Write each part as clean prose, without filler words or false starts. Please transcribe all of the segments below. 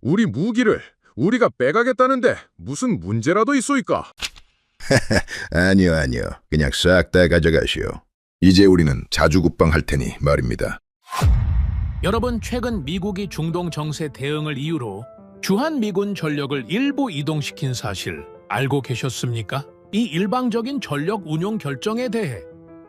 우리 무기를 우리가 빼가겠다는데 무슨 문제라도 있소이까? 아니요, 아니요. 그냥 싹 다 가져가시오. 이제 우리는 자주국방 할 테니 말입니다. 여러분, 최근 미국이 중동 정세 대응을 이유로 주한미군 전력을 일부 이동시킨 사실 알고 계셨습니까? 이 일방적인 전력 운용 결정에 대해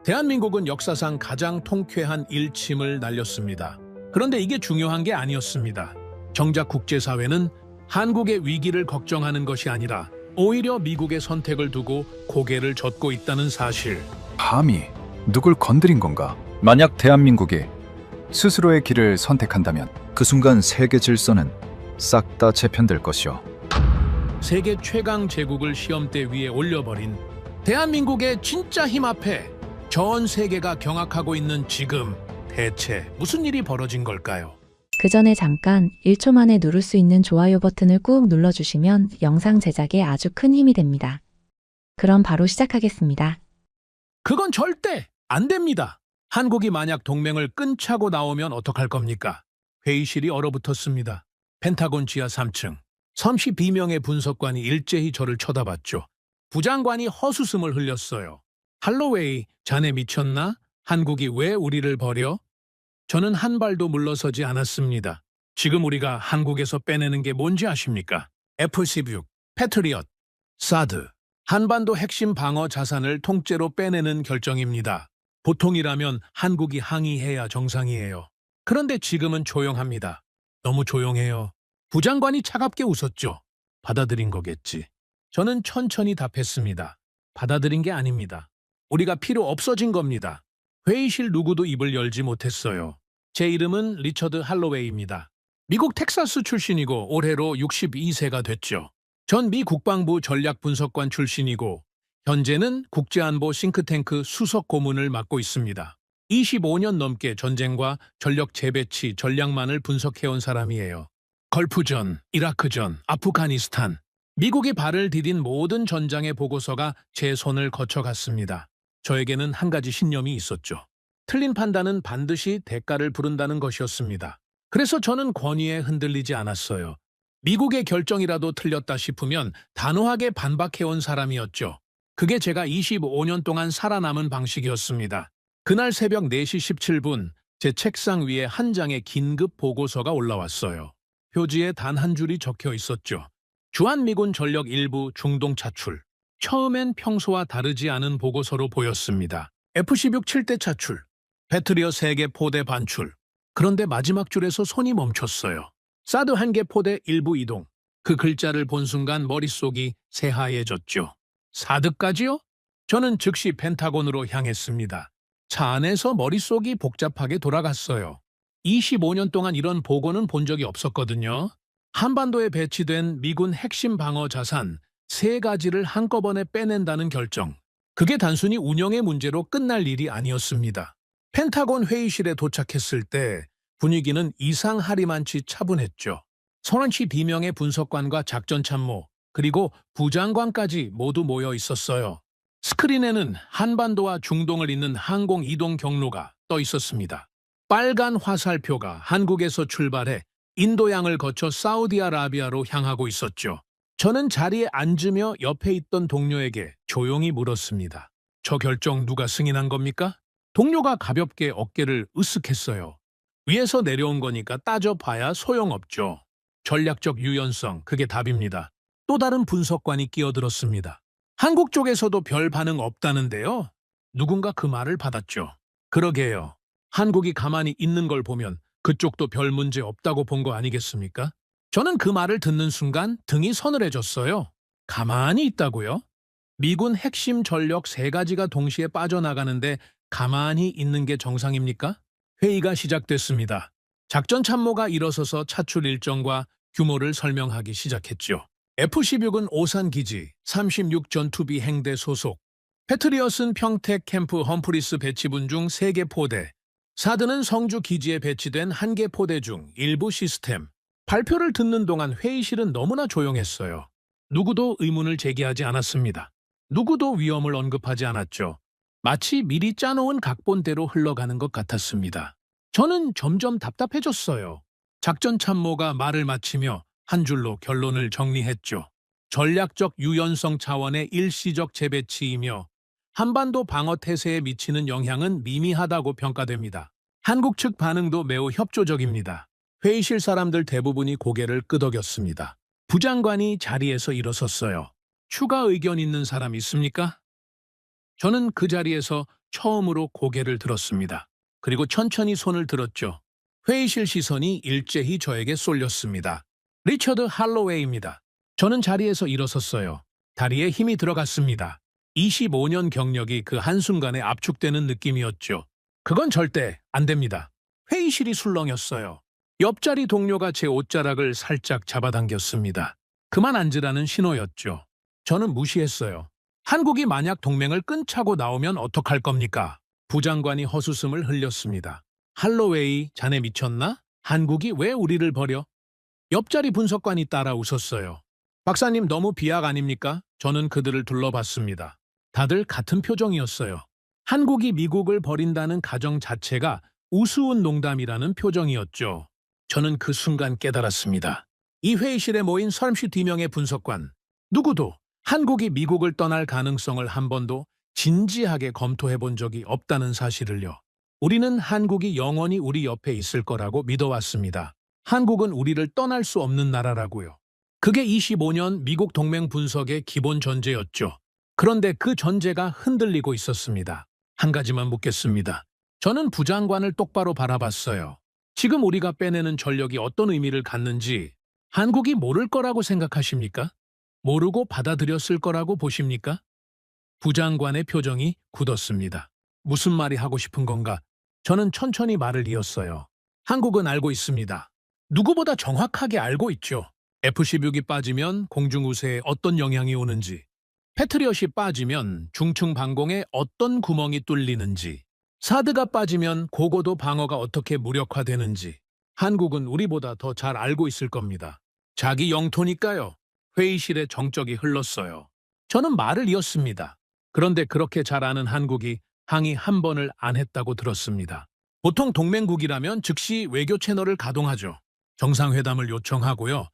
대한민국은 역사상 가장 통쾌한 일침을 날렸습니다. 그런데 이게 중요한 게 아니었습니다. 정작 국제사회는 한국의 위기를 걱정하는 것이 아니라 오히려 미국의 선택을 두고 고개를 젓고 있다는 사실. 감히 누굴 건드린 건가? 만약 대한민국이 스스로의 길을 선택한다면 그 순간 세계 질서는 싹 다 재편될 것이오. 세계 최강 제국을 시험대 위에 올려버린 대한민국의 진짜 힘 앞에 전 세계가 경악하고 있는 지금 대체 무슨 일이 벌어진 걸까요? 그 전에 잠깐 1초 만에 누를 수 있는 좋아요 버튼을 꾹 눌러주시면 영상 제작에 아주 큰 힘이 됩니다. 그럼 바로 시작하겠습니다. 그건 절대 안 됩니다. 한국이 만약 동맹을 끈차고 나오면 어떡할 겁니까? 회의실이 얼어붙었습니다. 펜타곤 지하 3층. 섬시 비명의 분석관이 일제히 저를 쳐다봤죠. 부장관이 헛웃음을 흘렸어요. 할로웨이, 자네 미쳤나? 한국이 왜 우리를 버려? 저는 한 발도 물러서지 않았습니다. 지금 우리가 한국에서 빼내는 게 뭔지 아십니까? F-16, 패트리엇, 사드, 한반도 핵심 방어 자산을 통째로 빼내는 결정입니다. 보통이라면 한국이 항의해야 정상이에요. 그런데 지금은 조용합니다. 너무 조용해요. 부장관이 차갑게 웃었죠. 받아들인 거겠지. 저는 천천히 답했습니다. 받아들인 게 아닙니다. 우리가 필요 없어진 겁니다. 회의실 누구도 입을 열지 못했어요. 제 이름은 리처드 할로웨이입니다. 미국 텍사스 출신이고 올해로 62세가 됐죠. 전 미 국방부 전략분석관 출신이고 현재는 국제안보 싱크탱크 수석 고문을 맡고 있습니다. 25년 넘게 전쟁과 전력 재배치, 전략만을 분석해온 사람이에요. 걸프전, 이라크전, 아프가니스탄, 미국이 발을 디딘 모든 전장의 보고서가 제 손을 거쳐갔습니다. 저에게는 한 가지 신념이 있었죠. 틀린 판단은 반드시 대가를 부른다는 것이었습니다. 그래서 저는 권위에 흔들리지 않았어요. 미국의 결정이라도 틀렸다 싶으면 단호하게 반박해온 사람이었죠. 그게 제가 25년 동안 살아남은 방식이었습니다. 그날 새벽 4시 17분 제 책상 위에 한 장의 긴급 보고서가 올라왔어요. 표지에 단 한 줄이 적혀 있었죠. 주한미군 전력 일부 중동 차출. 처음엔 평소와 다르지 않은 보고서로 보였습니다. F-16 7대 차출, 패트리어 3개 포대 반출. 그런데 마지막 줄에서 손이 멈췄어요. 사드 1개 포대 일부 이동. 그 글자를 본 순간 머릿속이 새하얘졌죠. 사드까지요? 저는 즉시 펜타곤으로 향했습니다. 차 안에서 머릿속이 복잡하게 돌아갔어요. 25년 동안 이런 보고는 본 적이 없었거든요. 한반도에 배치된 미군 핵심 방어 자산 3가지를 한꺼번에 빼낸다는 결정. 그게 단순히 운영의 문제로 끝날 일이 아니었습니다. 펜타곤 회의실에 도착했을 때 분위기는 이상하리만치 차분했죠. 선원시 비명의 분석관과 작전참모, 그리고 부장관까지 모두 모여 있었어요. 스크린에는 한반도와 중동을 잇는 항공 이동 경로가 떠 있었습니다. 빨간 화살표가 한국에서 출발해 인도양을 거쳐 사우디아라비아로 향하고 있었죠. 저는 자리에 앉으며 옆에 있던 동료에게 조용히 물었습니다. 저 결정 누가 승인한 겁니까? 동료가 가볍게 어깨를 으쓱했어요. 위에서 내려온 거니까 따져봐야 소용없죠. 전략적 유연성, 그게 답입니다. 또 다른 분석관이 끼어들었습니다. 한국 쪽에서도 별 반응 없다는데요. 누군가 그 말을 받았죠. 그러게요. 한국이 가만히 있는 걸 보면 그쪽도 별 문제 없다고 본 거 아니겠습니까? 저는 그 말을 듣는 순간 등이 서늘해졌어요. 가만히 있다고요? 미군 핵심 전력 3가지가 동시에 빠져나가는데 가만히 있는 게 정상입니까? 회의가 시작됐습니다. 작전 참모가 일어서서 차출 일정과 규모를 설명하기 시작했죠. F-16은 오산기지 36 전투비 행대 소속, 패트리엇은 평택 캠프 험프리스 배치분 중 3개 포대, 사드는 성주 기지에 배치된 1개 포대 중 일부 시스템. 발표를 듣는 동안 회의실은 너무나 조용했어요. 누구도 의문을 제기하지 않았습니다. 누구도 위험을 언급하지 않았죠. 마치 미리 짜놓은 각본대로 흘러가는 것 같았습니다. 저는 점점 답답해졌어요. 작전 참모가 말을 마치며 한 줄로 결론을 정리했죠. 전략적 유연성 차원의 일시적 재배치이며 한반도 방어 태세에 미치는 영향은 미미하다고 평가됩니다. 한국 측 반응도 매우 협조적입니다. 회의실 사람들 대부분이 고개를 끄덕였습니다. 부장관이 자리에서 일어섰어요. 추가 의견 있는 사람 있습니까? 저는 그 자리에서 처음으로 고개를 들었습니다. 그리고 천천히 손을 들었죠. 회의실 시선이 일제히 저에게 쏠렸습니다. 리처드 할로웨이입니다. 저는 자리에서 일어섰어요. 다리에 힘이 들어갔습니다. 25년 경력이 그 한순간에 압축되는 느낌이었죠. 그건 절대 안 됩니다. 회의실이 술렁였어요. 옆자리 동료가 제 옷자락을 살짝 잡아당겼습니다. 그만 앉으라는 신호였죠. 저는 무시했어요. 한국이 만약 동맹을 끈차고 나오면 어떡할 겁니까? 부장관이 헛웃음을 흘렸습니다. 할로웨이, 자네 미쳤나? 한국이 왜 우리를 버려? 옆자리 분석관이 따라 웃었어요. 박사님 너무 비약 아닙니까? 저는 그들을 둘러봤습니다. 다들 같은 표정이었어요. 한국이 미국을 버린다는 가정 자체가 우스운 농담이라는 표정이었죠. 저는 그 순간 깨달았습니다. 이 회의실에 모인 32명의 분석관, 누구도 한국이 미국을 떠날 가능성을 한 번도 진지하게 검토해 본 적이 없다는 사실을요. 우리는 한국이 영원히 우리 옆에 있을 거라고 믿어왔습니다. 한국은 우리를 떠날 수 없는 나라라고요. 그게 25년 미국 동맹 분석의 기본 전제였죠. 그런데 그 전제가 흔들리고 있었습니다. 한 가지만 묻겠습니다. 저는 부장관을 똑바로 바라봤어요. 지금 우리가 빼내는 전력이 어떤 의미를 갖는지 한국이 모를 거라고 생각하십니까? 모르고 받아들였을 거라고 보십니까? 부장관의 표정이 굳었습니다. 무슨 말이 하고 싶은 건가? 저는 천천히 말을 이었어요. 한국은 알고 있습니다. 누구보다 정확하게 알고 있죠. F-16이 빠지면 공중우세에 어떤 영향이 오는지, 패트리엇이 빠지면 중층 방공에 어떤 구멍이 뚫리는지, 사드가 빠지면 고고도 방어가 어떻게 무력화되는지 한국은 우리보다 더 잘 알고 있을 겁니다. 자기 영토니까요. 회의실에 정적이 흘렀어요. 저는 말을 이었습니다. 그런데 그렇게 잘 아는 한국이 항의 한 번을 안 했다고 들었습니다. 보통 동맹국이라면 즉시 외교 채널을 가동하죠. 정상회담을 요청하고요.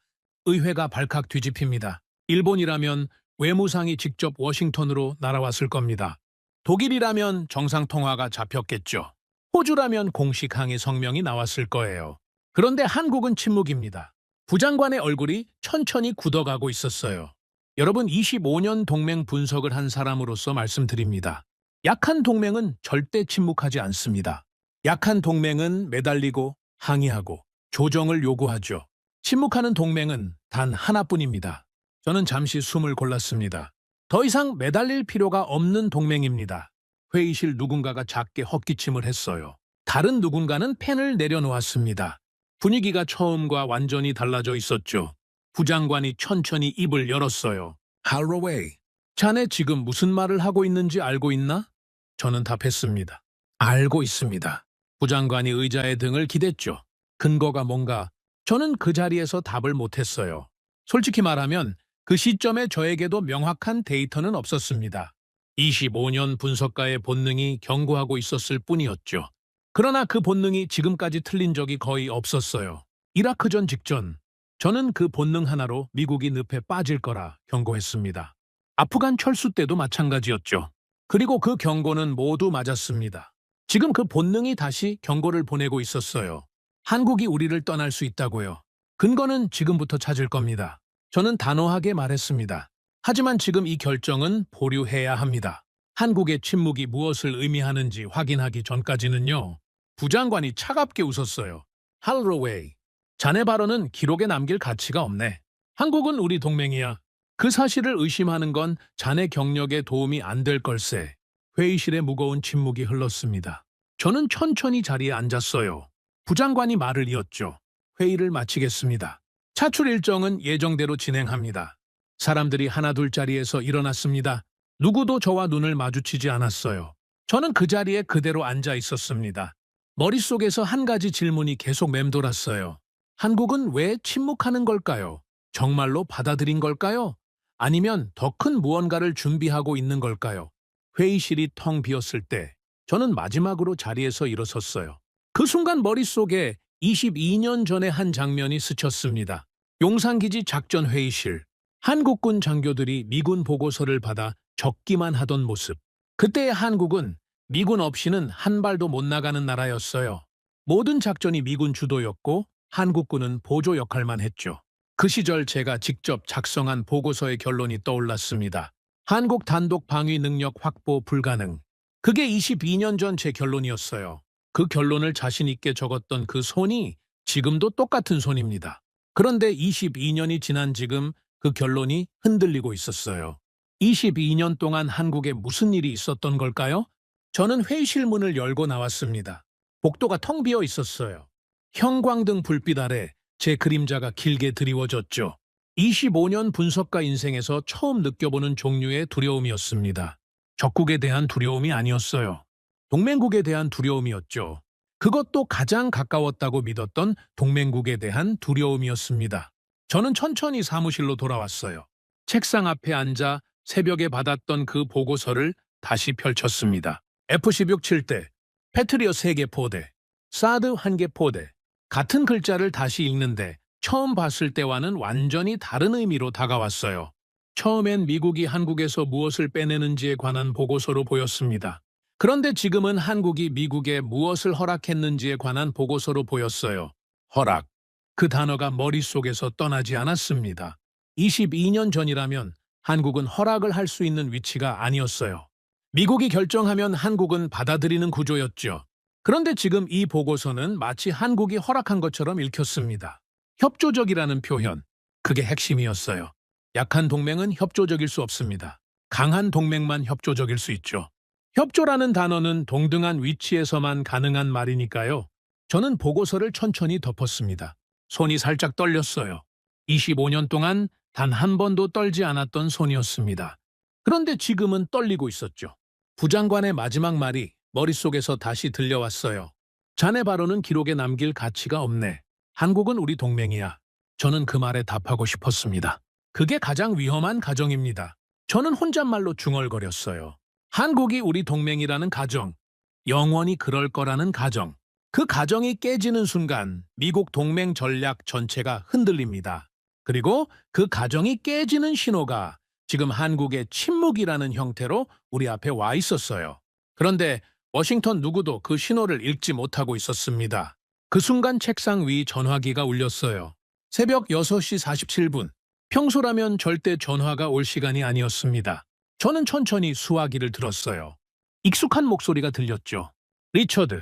의회가 발칵 뒤집힙니다. 일본이라면 외무상이 직접 워싱턴으로 날아왔을 겁니다. 독일이라면 정상통화가 잡혔겠죠. 호주라면 공식 항의 성명이 나왔을 거예요. 그런데 한국은 침묵입니다. 부장관의 얼굴이 천천히 굳어가고 있었어요. 여러분, 25년 동맹 분석을 한 사람으로서 말씀드립니다. 약한 동맹은 절대 침묵하지 않습니다. 약한 동맹은 매달리고 항의하고 조정을 요구하죠. 침묵하는 동맹은 단 하나뿐입니다. 저는 잠시 숨을 골랐습니다. 더 이상 매달릴 필요가 없는 동맹입니다. 회의실 누군가가 작게 헛기침을 했어요. 다른 누군가는 펜을 내려놓았습니다. 분위기가 처음과 완전히 달라져 있었죠. 부장관이 천천히 입을 열었어요. 할로웨이, 자네 지금 무슨 말을 하고 있는지 알고 있나? 저는 답했습니다. 알고 있습니다. 부장관이 의자의 등을 기댔죠. 근거가 뭔가? 저는 그 자리에서 답을 못했어요. 솔직히 말하면 그 시점에 저에게도 명확한 데이터는 없었습니다. 25년 분석가의 본능이 경고하고 있었을 뿐이었죠. 그러나 그 본능이 지금까지 틀린 적이 거의 없었어요. 이라크전 직전, 저는 그 본능 하나로 미국이 늪에 빠질 거라 경고했습니다. 아프간 철수 때도 마찬가지였죠. 그리고 그 경고는 모두 맞았습니다. 지금 그 본능이 다시 경고를 보내고 있었어요. 한국이 우리를 떠날 수 있다고요. 근거는 지금부터 찾을 겁니다. 저는 단호하게 말했습니다. 하지만 지금 이 결정은 보류해야 합니다. 한국의 침묵이 무엇을 의미하는지 확인하기 전까지는요. 부장관이 차갑게 웃었어요. 할로웨이, 자네 발언은 기록에 남길 가치가 없네. 한국은 우리 동맹이야. 그 사실을 의심하는 건 자네 경력에 도움이 안 될 걸세. 회의실에 무거운 침묵이 흘렀습니다. 저는 천천히 자리에 앉았어요. 부장관이 말을 이었죠. 회의를 마치겠습니다. 차출 일정은 예정대로 진행합니다. 사람들이 하나둘 자리에서 일어났습니다. 누구도 저와 눈을 마주치지 않았어요. 저는 그 자리에 그대로 앉아 있었습니다. 머릿속에서 한 가지 질문이 계속 맴돌았어요. 한국은 왜 침묵하는 걸까요? 정말로 받아들인 걸까요? 아니면 더 큰 무언가를 준비하고 있는 걸까요? 회의실이 텅 비었을 때 저는 마지막으로 자리에서 일어섰어요. 그 순간 머릿속에 22년 전의 한 장면이 스쳤습니다. 용산기지 작전회의실. 한국군 장교들이 미군 보고서를 받아 적기만 하던 모습. 그때의 한국은 미군 없이는 한 발도 못 나가는 나라였어요. 모든 작전이 미군 주도였고 한국군은 보조 역할만 했죠. 그 시절 제가 직접 작성한 보고서의 결론이 떠올랐습니다. 한국 단독 방위 능력 확보 불가능. 그게 22년 전 제 결론이었어요. 그 결론을 자신 있게 적었던 그 손이 지금도 똑같은 손입니다. 그런데 22년이 지난 지금 그 결론이 흔들리고 있었어요. 22년 동안 한국에 무슨 일이 있었던 걸까요? 저는 회의실 문을 열고 나왔습니다. 복도가 텅 비어 있었어요. 형광등 불빛 아래 제 그림자가 길게 드리워졌죠. 25년 분석가 인생에서 처음 느껴보는 종류의 두려움이었습니다. 적국에 대한 두려움이 아니었어요. 동맹국에 대한 두려움이었죠. 그것도 가장 가까웠다고 믿었던 동맹국에 대한 두려움이었습니다. 저는 천천히 사무실로 돌아왔어요. 책상 앞에 앉아 새벽에 받았던 그 보고서를 다시 펼쳤습니다. F-16 7대, 패트리어 3개 포대, 사드 1개 포대. 같은 글자를 다시 읽는데 처음 봤을 때와는 완전히 다른 의미로 다가왔어요. 처음엔 미국이 한국에서 무엇을 빼내는지에 관한 보고서로 보였습니다. 그런데 지금은 한국이 미국에 무엇을 허락했는지에 관한 보고서로 보였어요. 허락. 그 단어가 머릿속에서 떠나지 않았습니다. 22년 전이라면 한국은 허락을 할 수 있는 위치가 아니었어요. 미국이 결정하면 한국은 받아들이는 구조였죠. 그런데 지금 이 보고서는 마치 한국이 허락한 것처럼 읽혔습니다. 협조적이라는 표현, 그게 핵심이었어요. 약한 동맹은 협조적일 수 없습니다. 강한 동맹만 협조적일 수 있죠. 협조라는 단어는 동등한 위치에서만 가능한 말이니까요. 저는 보고서를 천천히 덮었습니다. 손이 살짝 떨렸어요. 25년 동안 단 한 번도 떨지 않았던 손이었습니다. 그런데 지금은 떨리고 있었죠. 부장관의 마지막 말이 머릿속에서 다시 들려왔어요. 자네 발언은 기록에 남길 가치가 없네. 한국은 우리 동맹이야. 저는 그 말에 답하고 싶었습니다. 그게 가장 위험한 가정입니다. 저는 혼잣말로 중얼거렸어요. 한국이 우리 동맹이라는 가정, 영원히 그럴 거라는 가정. 그 가정이 깨지는 순간 미국 동맹 전략 전체가 흔들립니다. 그리고 그 가정이 깨지는 신호가 지금 한국의 침묵이라는 형태로 우리 앞에 와 있었어요. 그런데 워싱턴 누구도 그 신호를 읽지 못하고 있었습니다. 그 순간 책상 위 전화기가 울렸어요. 새벽 6시 47분. 평소라면 절대 전화가 올 시간이 아니었습니다. 저는 천천히 수화기를 들었어요. 익숙한 목소리가 들렸죠. 리처드,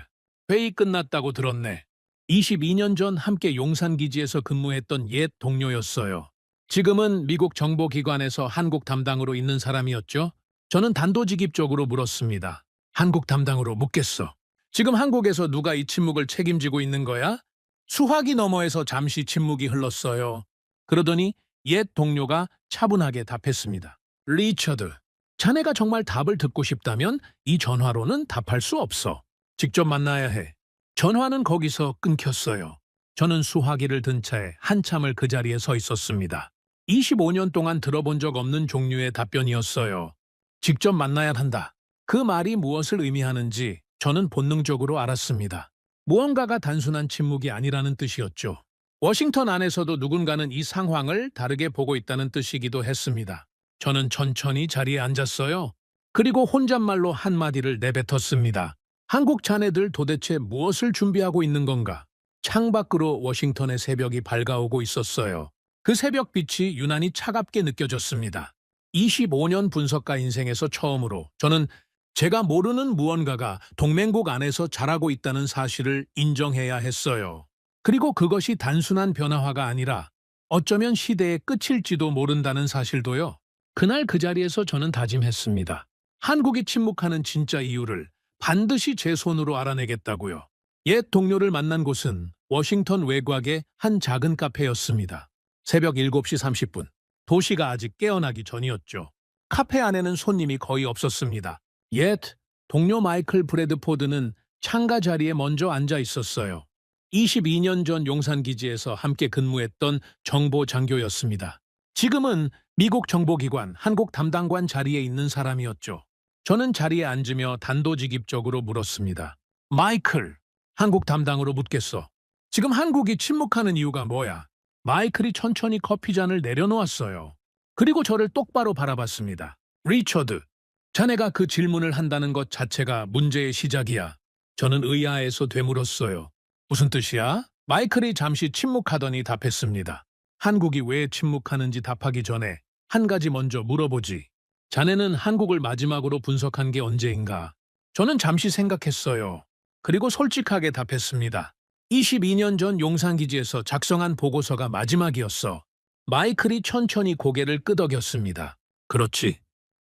회의 끝났다고 들었네. 22년 전 함께 용산기지에서 근무했던 옛 동료였어요. 지금은 미국 정보기관에서 한국 담당으로 있는 사람이었죠. 저는 단도직입적으로 물었습니다. 한국 담당으로 묻겠어. 지금 한국에서 누가 이 침묵을 책임지고 있는 거야? 수화기 너머에서 잠시 침묵이 흘렀어요. 그러더니 옛 동료가 차분하게 답했습니다. 리처드, 자네가 정말 답을 듣고 싶다면 이 전화로는 답할 수 없어. 직접 만나야 해. 전화는 거기서 끊겼어요. 저는 수화기를 든 채 한참을 그 자리에 서 있었습니다. 25년 동안 들어본 적 없는 종류의 답변이었어요. 직접 만나야 한다. 그 말이 무엇을 의미하는지 저는 본능적으로 알았습니다. 무언가가 단순한 침묵이 아니라는 뜻이었죠. 워싱턴 안에서도 누군가는 이 상황을 다르게 보고 있다는 뜻이기도 했습니다. 저는 천천히 자리에 앉았어요. 그리고 혼잣말로 한마디를 내뱉었습니다. 한국 자네들 도대체 무엇을 준비하고 있는 건가? 창밖으로 워싱턴의 새벽이 밝아오고 있었어요. 그 새벽빛이 유난히 차갑게 느껴졌습니다. 25년 분석가 인생에서 처음으로 저는 제가 모르는 무언가가 동맹국 안에서 자라고 있다는 사실을 인정해야 했어요. 그리고 그것이 단순한 변화화가 아니라 어쩌면 시대의 끝일지도 모른다는 사실도요. 그날 그 자리에서 저는 다짐했습니다. 한국이 침묵하는 진짜 이유를 반드시 제 손으로 알아내겠다고요. 옛 동료를 만난 곳은 워싱턴 외곽의 한 작은 카페였습니다. 새벽 7시 30분. 도시가 아직 깨어나기 전이었죠. 카페 안에는 손님이 거의 없었습니다. 옛 동료 마이클 브래드포드는 창가 자리에 먼저 앉아 있었어요. 22년 전 용산기지에서 함께 근무했던 정보 장교였습니다. 지금은 미국 정보기관 한국 담당관 자리에 있는 사람이었죠. 저는 자리에 앉으며 단도직입적으로 물었습니다. 마이클, 한국 담당으로 묻겠어. 지금 한국이 침묵하는 이유가 뭐야? 마이클이 천천히 커피잔을 내려놓았어요. 그리고 저를 똑바로 바라봤습니다. 리처드, 자네가 그 질문을 한다는 것 자체가 문제의 시작이야. 저는 의아해서 되물었어요. 무슨 뜻이야? 마이클이 잠시 침묵하더니 답했습니다. 한국이 왜 침묵하는지 답하기 전에 한 가지 먼저 물어보지. 자네는 한국을 마지막으로 분석한 게 언제인가? 저는 잠시 생각했어요. 그리고 솔직하게 답했습니다. 22년 전 용산기지에서 작성한 보고서가 마지막이었어. 마이클이 천천히 고개를 끄덕였습니다. 그렇지.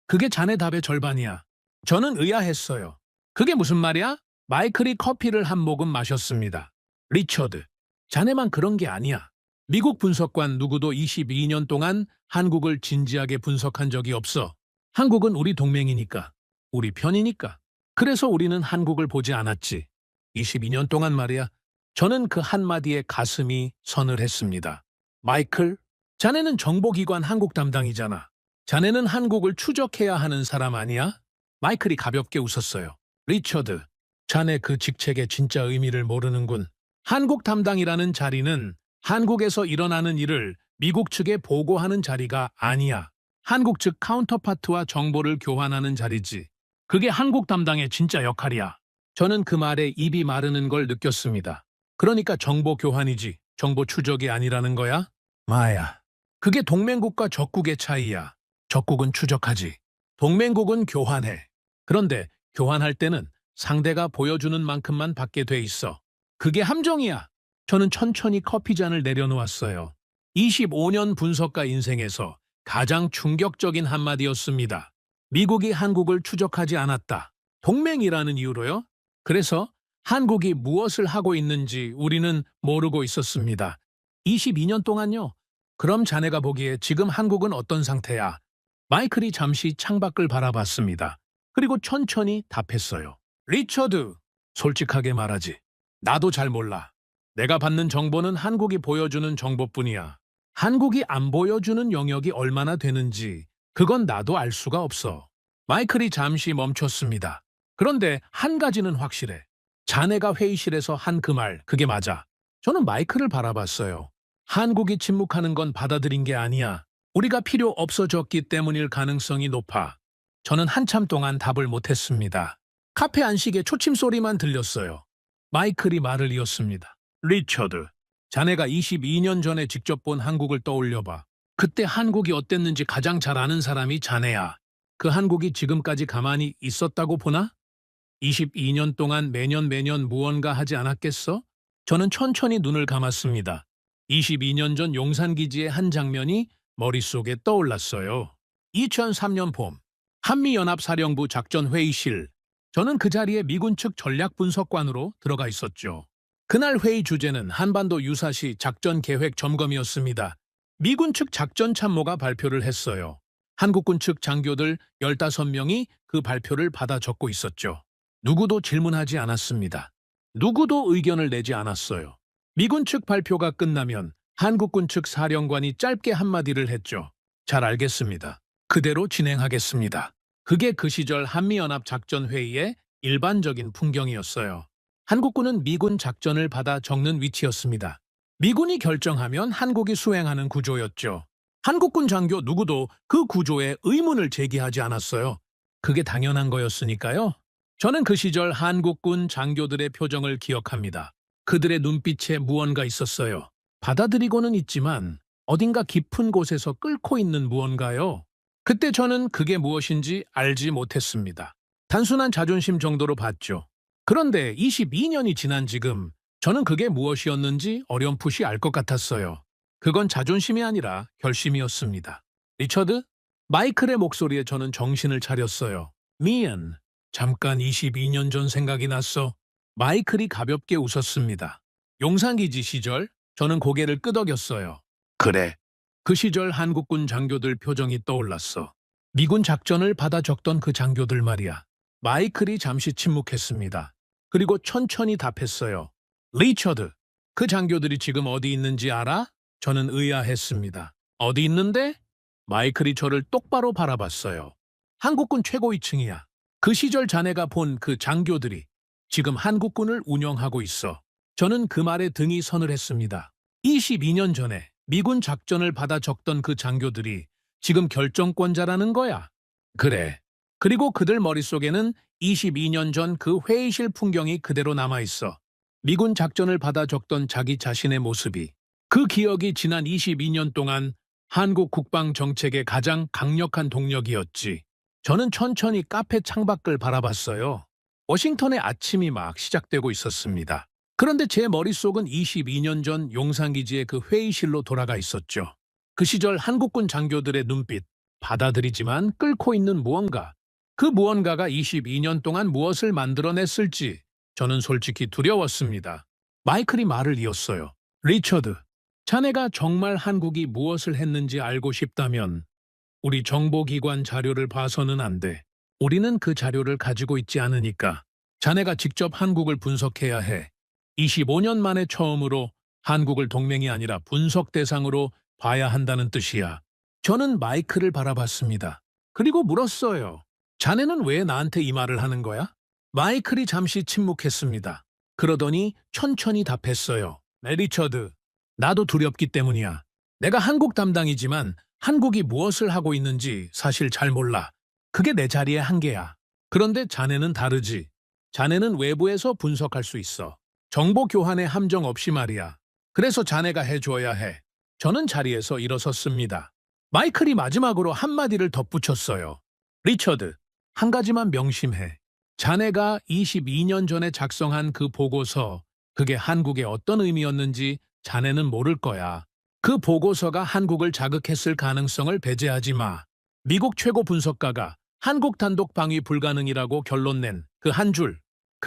그게 자네 답의 절반이야. 저는 의아했어요. 그게 무슨 말이야? 마이클이 커피를 한 모금 마셨습니다. 리처드, 자네만 그런 게 아니야. 미국 분석관 누구도 22년 동안 한국을 진지하게 분석한 적이 없어. 한국은 우리 동맹이니까, 우리 편이니까. 그래서 우리는 한국을 보지 않았지. 22년 동안 말이야. 저는 그 한마디에 가슴이 서늘했습니다. 마이클, 자네는 정보기관 한국 담당이잖아. 자네는 한국을 추적해야 하는 사람 아니야? 마이클이 가볍게 웃었어요. 리처드, 자네 그 직책의 진짜 의미를 모르는군. 한국 담당이라는 자리는 한국에서 일어나는 일을 미국 측에 보고하는 자리가 아니야. 한국 측 카운터파트와 정보를 교환하는 자리지. 그게 한국 담당의 진짜 역할이야. 저는 그 말에 입이 마르는 걸 느꼈습니다. 그러니까 정보 교환이지 정보 추적이 아니라는 거야? 마야, 그게 동맹국과 적국의 차이야. 적국은 추적하지. 동맹국은 교환해. 그런데 교환할 때는 상대가 보여주는 만큼만 받게 돼 있어. 그게 함정이야. 저는 천천히 커피잔을 내려놓았어요. 25년 분석가 인생에서 가장 충격적인 한마디였습니다. 미국이 한국을 추적하지 않았다. 동맹이라는 이유로요? 그래서 한국이 무엇을 하고 있는지 우리는 모르고 있었습니다. 22년 동안요? 그럼 자네가 보기에 지금 한국은 어떤 상태야? 마이클이 잠시 창밖을 바라봤습니다. 그리고 천천히 답했어요. 리처드, 솔직하게 말하지. 나도 잘 몰라. 내가 받는 정보는 한국이 보여주는 정보뿐이야. 한국이 안 보여주는 영역이 얼마나 되는지 그건 나도 알 수가 없어. 마이클이 잠시 멈췄습니다. 그런데 한 가지는 확실해. 자네가 회의실에서 한 그 말, 그게 맞아. 저는 마이클을 바라봤어요. 한국이 침묵하는 건 받아들인 게 아니야. 우리가 필요 없어졌기 때문일 가능성이 높아. 저는 한참 동안 답을 못했습니다. 카페 안식에 초침 소리만 들렸어요. 마이클이 말을 이었습니다. 리처드, 자네가 22년 전에 직접 본 한국을 떠올려봐. 그때 한국이 어땠는지 가장 잘 아는 사람이 자네야. 그 한국이 지금까지 가만히 있었다고 보나? 22년 동안 매년 무언가 하지 않았겠어? 저는 천천히 눈을 감았습니다. 22년 전 용산기지의 한 장면이 머릿속에 떠올랐어요. 2003년 봄, 한미연합사령부 작전회의실. 저는 그 자리에 미군 측 전략분석관으로 들어가 있었죠. 그날 회의 주제는 한반도 유사시 작전계획 점검이었습니다. 미군 측 작전참모가 발표를 했어요. 한국군 측 장교들 15명이 그 발표를 받아 적고 있었죠. 누구도 질문하지 않았습니다. 누구도 의견을 내지 않았어요. 미군 측 발표가 끝나면 한국군 측 사령관이 짧게 한마디를 했죠. 잘 알겠습니다. 그대로 진행하겠습니다. 그게 그 시절 한미연합 작전회의의 일반적인 풍경이었어요. 한국군은 미군 작전을 받아 적는 위치였습니다. 미군이 결정하면 한국이 수행하는 구조였죠. 한국군 장교 누구도 그 구조에 의문을 제기하지 않았어요. 그게 당연한 거였으니까요. 저는 그 시절 한국군 장교들의 표정을 기억합니다. 그들의 눈빛에 무언가 있었어요. 받아들이고는 있지만 어딘가 깊은 곳에서 끓고 있는 무언가요. 그때 저는 그게 무엇인지 알지 못했습니다. 단순한 자존심 정도로 봤죠. 그런데 22년이 지난 지금 저는 그게 무엇이었는지 어렴풋이 알 것 같았어요. 그건 자존심이 아니라 결심이었습니다. 리처드? 마이클의 목소리에 저는 정신을 차렸어요. 미안. 잠깐 22년 전 생각이 났어. 마이클이 가볍게 웃었습니다. 용산기지 시절 저는 고개를 끄덕였어요. 그래. 그 시절 한국군 장교들 표정이 떠올랐어. 미군 작전을 받아 적던 그 장교들 말이야. 마이클이 잠시 침묵했습니다. 그리고 천천히 답했어요. 리처드, 그 장교들이 지금 어디 있는지 알아? 저는 의아했습니다. 어디 있는데? 마이클이 저를 똑바로 바라봤어요. 한국군 최고위층이야. 그 시절 자네가 본 그 장교들이 지금 한국군을 운영하고 있어. 저는 그 말에 등이 서늘했습니다. 22년 전에 미군 작전을 받아 적던 그 장교들이 지금 결정권자라는 거야. 그래. 그리고 그들 머릿속에는 22년 전 그 회의실 풍경이 그대로 남아있어. 미군 작전을 받아 적던 자기 자신의 모습이. 그 기억이 지난 22년 동안 한국 국방 정책의 가장 강력한 동력이었지. 저는 천천히 카페 창밖을 바라봤어요. 워싱턴의 아침이 막 시작되고 있었습니다. 그런데 제 머릿속은 22년 전 용산기지의 그 회의실로 돌아가 있었죠. 그 시절 한국군 장교들의 눈빛, 받아들이지만 끓고 있는 무언가. 그 무언가가 22년 동안 무엇을 만들어냈을지 저는 솔직히 두려웠습니다. 마이클이 말을 이었어요. 리처드, 자네가 정말 한국이 무엇을 했는지 알고 싶다면 우리 정보기관 자료를 봐서는 안 돼. 우리는 그 자료를 가지고 있지 않으니까 자네가 직접 한국을 분석해야 해. 25년 만에 처음으로 한국을 동맹이 아니라 분석 대상으로 봐야 한다는 뜻이야. 저는 마이클을 바라봤습니다. 그리고 물었어요. 자네는 왜 나한테 이 말을 하는 거야? 마이클이 잠시 침묵했습니다. 그러더니 천천히 답했어요. 네, 리처드. 나도 두렵기 때문이야. 내가 한국 담당이지만 한국이 무엇을 하고 있는지 사실 잘 몰라. 그게 내 자리의 한계야. 그런데 자네는 다르지. 자네는 외부에서 분석할 수 있어. 정보 교환의 함정 없이 말이야. 그래서 자네가 해줘야 해. 저는 자리에서 일어섰습니다. 마이클이 마지막으로 한마디를 덧붙였어요. 리처드, 한 가지만 명심해. 자네가 22년 전에 작성한 그 보고서, 그게 한국에 어떤 의미였는지 자네는 모를 거야. 그 보고서가 한국을 자극했을 가능성을 배제하지 마. 미국 최고 분석가가 한국 단독 방위 불가능이라고 결론낸 그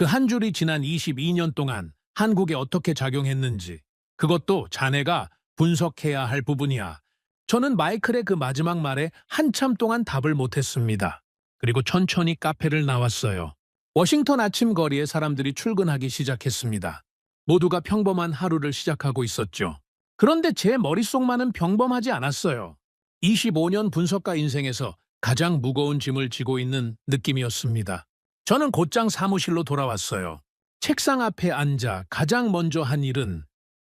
한 줄이 지난 22년 동안 한국에 어떻게 작용했는지, 그것도 자네가 분석해야 할 부분이야. 저는 마이클의 그 마지막 말에 한참 동안 답을 못했습니다. 그리고 천천히 카페를 나왔어요. 워싱턴 아침 거리에 사람들이 출근하기 시작했습니다. 모두가 평범한 하루를 시작하고 있었죠. 그런데 제 머릿속만은 평범하지 않았어요. 25년 분석가 인생에서 가장 무거운 짐을 지고 있는 느낌이었습니다. 저는 곧장 사무실로 돌아왔어요. 책상 앞에 앉아 가장 먼저 한 일은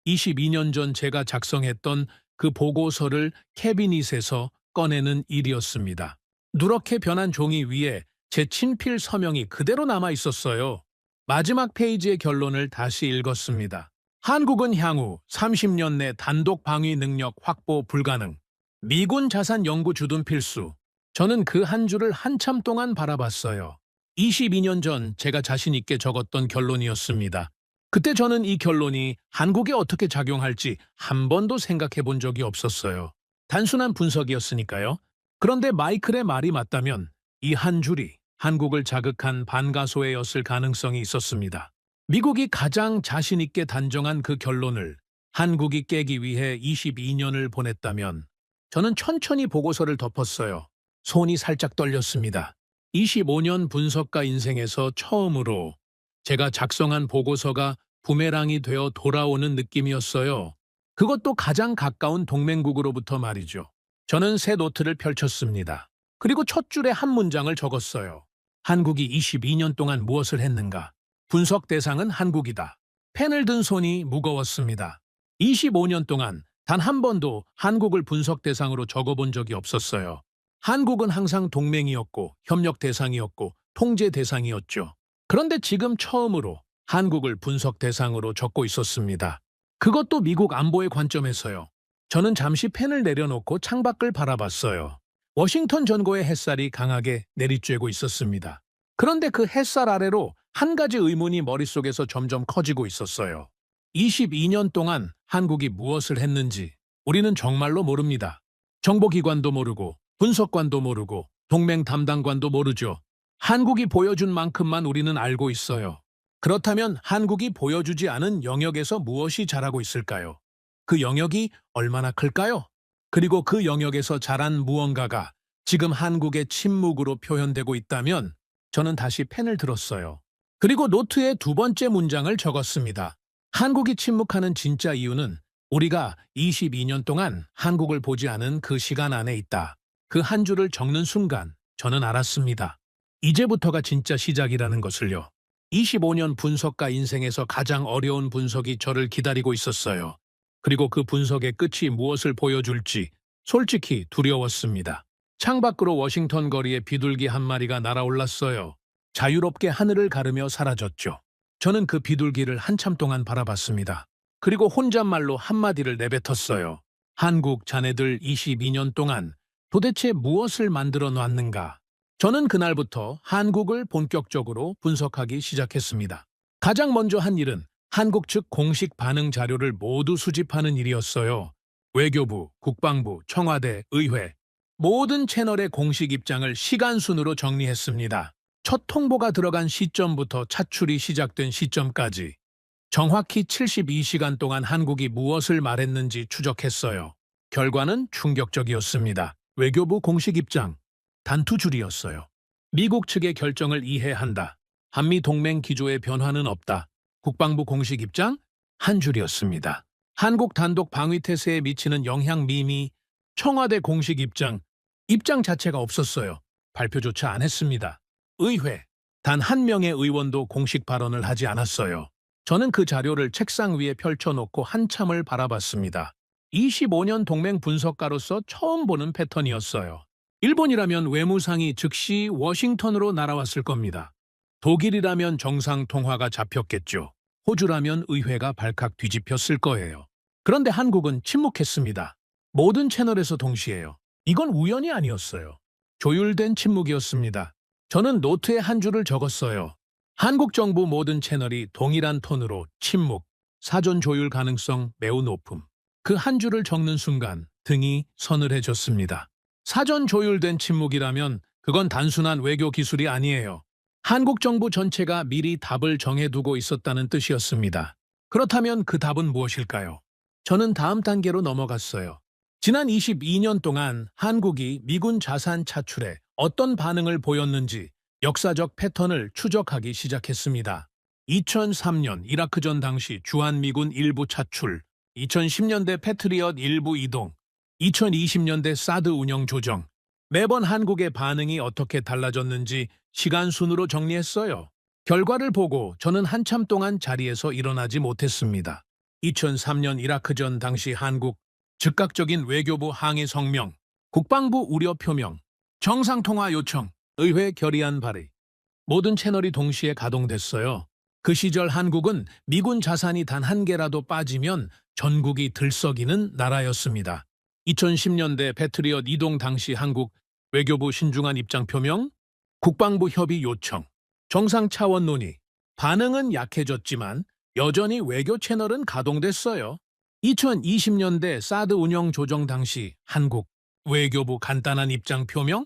22년 전 제가 작성했던 그 보고서를 캐비닛에서 꺼내는 일이었습니다. 누렇게 변한 종이 위에 제 친필 서명이 그대로 남아 있었어요. 마지막 페이지의 결론을 다시 읽었습니다. 한국은 향후 30년 내 단독 방위 능력 확보 불가능. 미군 자산 연구 주둔 필수. 저는 그 한 줄을 한참 동안 바라봤어요. 22년 전 제가 자신 있게 적었던 결론이었습니다. 그때 저는 이 결론이 한국에 어떻게 작용할지 한 번도 생각해 본 적이 없었어요. 단순한 분석이었으니까요. 그런데 마이클의 말이 맞다면 이 한 줄이 한국을 자극한 반가소해였을 가능성이 있었습니다. 미국이 가장 자신 있게 단정한 그 결론을 한국이 깨기 위해 22년을 보냈다면 저는 천천히 보고서를 덮었어요. 손이 살짝 떨렸습니다. 25년 분석가 인생에서 처음으로 제가 작성한 보고서가 부메랑이 되어 돌아오는 느낌이었어요. 그것도 가장 가까운 동맹국으로부터 말이죠. 저는 새 노트를 펼쳤습니다. 그리고 첫 줄에 한 문장을 적었어요. 한국이 22년 동안 무엇을 했는가? 분석 대상은 한국이다. 펜을 든 손이 무거웠습니다. 25년 동안 단 한 번도 한국을 분석 대상으로 적어본 적이 없었어요. 한국은 항상 동맹이었고 협력 대상이었고 통제 대상이었죠. 그런데 지금 처음으로 한국을 분석 대상으로 적고 있었습니다. 그것도 미국 안보의 관점에서요. 저는 잠시 펜을 내려놓고 창밖을 바라봤어요. 워싱턴 전고의 햇살이 강하게 내리쬐고 있었습니다. 그런데 그 햇살 아래로 한 가지 의문이 머릿속에서 점점 커지고 있었어요. 22년 동안 한국이 무엇을 했는지 우리는 정말로 모릅니다. 정보기관도 모르고 분석관도 모르고 동맹 담당관도 모르죠. 한국이 보여준 만큼만 우리는 알고 있어요. 그렇다면 한국이 보여주지 않은 영역에서 무엇이 자라고 있을까요? 그 영역이 얼마나 클까요? 그리고 그 영역에서 자란 무언가가 지금 한국의 침묵으로 표현되고 있다면 저는 다시 펜을 들었어요. 그리고 노트에 두 번째 문장을 적었습니다. 한국이 침묵하는 진짜 이유는 우리가 22년 동안 한국을 보지 않은 그 시간 안에 있다. 그 한 줄을 적는 순간 저는 알았습니다. 이제부터가 진짜 시작이라는 것을요. 25년 분석가 인생에서 가장 어려운 분석이 저를 기다리고 있었어요. 그리고 그 분석의 끝이 무엇을 보여줄지 솔직히 두려웠습니다. 창밖으로 워싱턴 거리에 비둘기 한 마리가 날아올랐어요. 자유롭게 하늘을 가르며 사라졌죠. 저는 그 비둘기를 한참 동안 바라봤습니다. 그리고 혼잣말로 한마디를 내뱉었어요. 한국 자네들 22년 동안 도대체 무엇을 만들어 놨는가? 저는 그날부터 한국을 본격적으로 분석하기 시작했습니다. 가장 먼저 한 일은 한국 측 공식 반응 자료를 모두 수집하는 일이었어요. 외교부, 국방부, 청와대, 의회, 모든 채널의 공식 입장을 시간 순으로 정리했습니다. 첫 통보가 들어간 시점부터 차출이 시작된 시점까지 정확히 72시간 동안 한국이 무엇을 말했는지 추적했어요. 결과는 충격적이었습니다. 외교부 공식 입장, 단 두 줄이었어요. 미국 측의 결정을 이해한다. 한미 동맹 기조의 변화는 없다. 국방부 공식 입장, 한 줄이었습니다. 한국 단독 방위 태세에 미치는 영향 미미, 청와대 공식 입장 자체가 없었어요. 발표조차 안 했습니다. 의회, 단 한 명의 의원도 공식 발언을 하지 않았어요. 저는 그 자료를 책상 위에 펼쳐놓고 한참을 바라봤습니다. 25년 동맹 분석가로서 처음 보는 패턴이었어요. 일본이라면 외무상이 즉시 워싱턴으로 날아왔을 겁니다. 독일이라면 정상통화가 잡혔겠죠. 호주라면 의회가 발칵 뒤집혔을 거예요. 그런데 한국은 침묵했습니다. 모든 채널에서 동시에요. 이건 우연이 아니었어요. 조율된 침묵이었습니다. 저는 노트에 한 줄을 적었어요. 한국 정부 모든 채널이 동일한 톤으로 침묵, 사전 조율 가능성 매우 높음. 그 한 줄을 적는 순간 등이 서늘해졌습니다. 사전 조율된 침묵이라면 그건 단순한 외교 기술이 아니에요. 한국 정부 전체가 미리 답을 정해두고 있었다는 뜻이었습니다. 그렇다면 그 답은 무엇일까요? 저는 다음 단계로 넘어갔어요. 지난 22년 동안 한국이 미군 자산 차출에 어떤 반응을 보였는지 역사적 패턴을 추적하기 시작했습니다. 2003년 이라크전 당시 주한미군 일부 차출, 2010년대 패트리엇 일부 이동, 2020년대 사드 운영 조정, 매번 한국의 반응이 어떻게 달라졌는지 시간 순으로 정리했어요. 결과를 보고 저는 한참 동안 자리에서 일어나지 못했습니다. 2003년 이라크전 당시 한국, 즉각적인 외교부 항의 성명, 국방부 우려 표명, 정상통화 요청, 의회 결의안 발의. 모든 채널이 동시에 가동됐어요. 그 시절 한국은 미군 자산이 단 한 개라도 빠지면 전국이 들썩이는 나라였습니다. 2010년대 패트리엇 이동 당시 한국 외교부 신중한 입장 표명, 국방부 협의 요청, 정상 차원 논의. 반응은 약해졌지만 여전히 외교 채널은 가동됐어요. 2020년대 사드 운영 조정 당시 한국 외교부 간단한 입장 표명,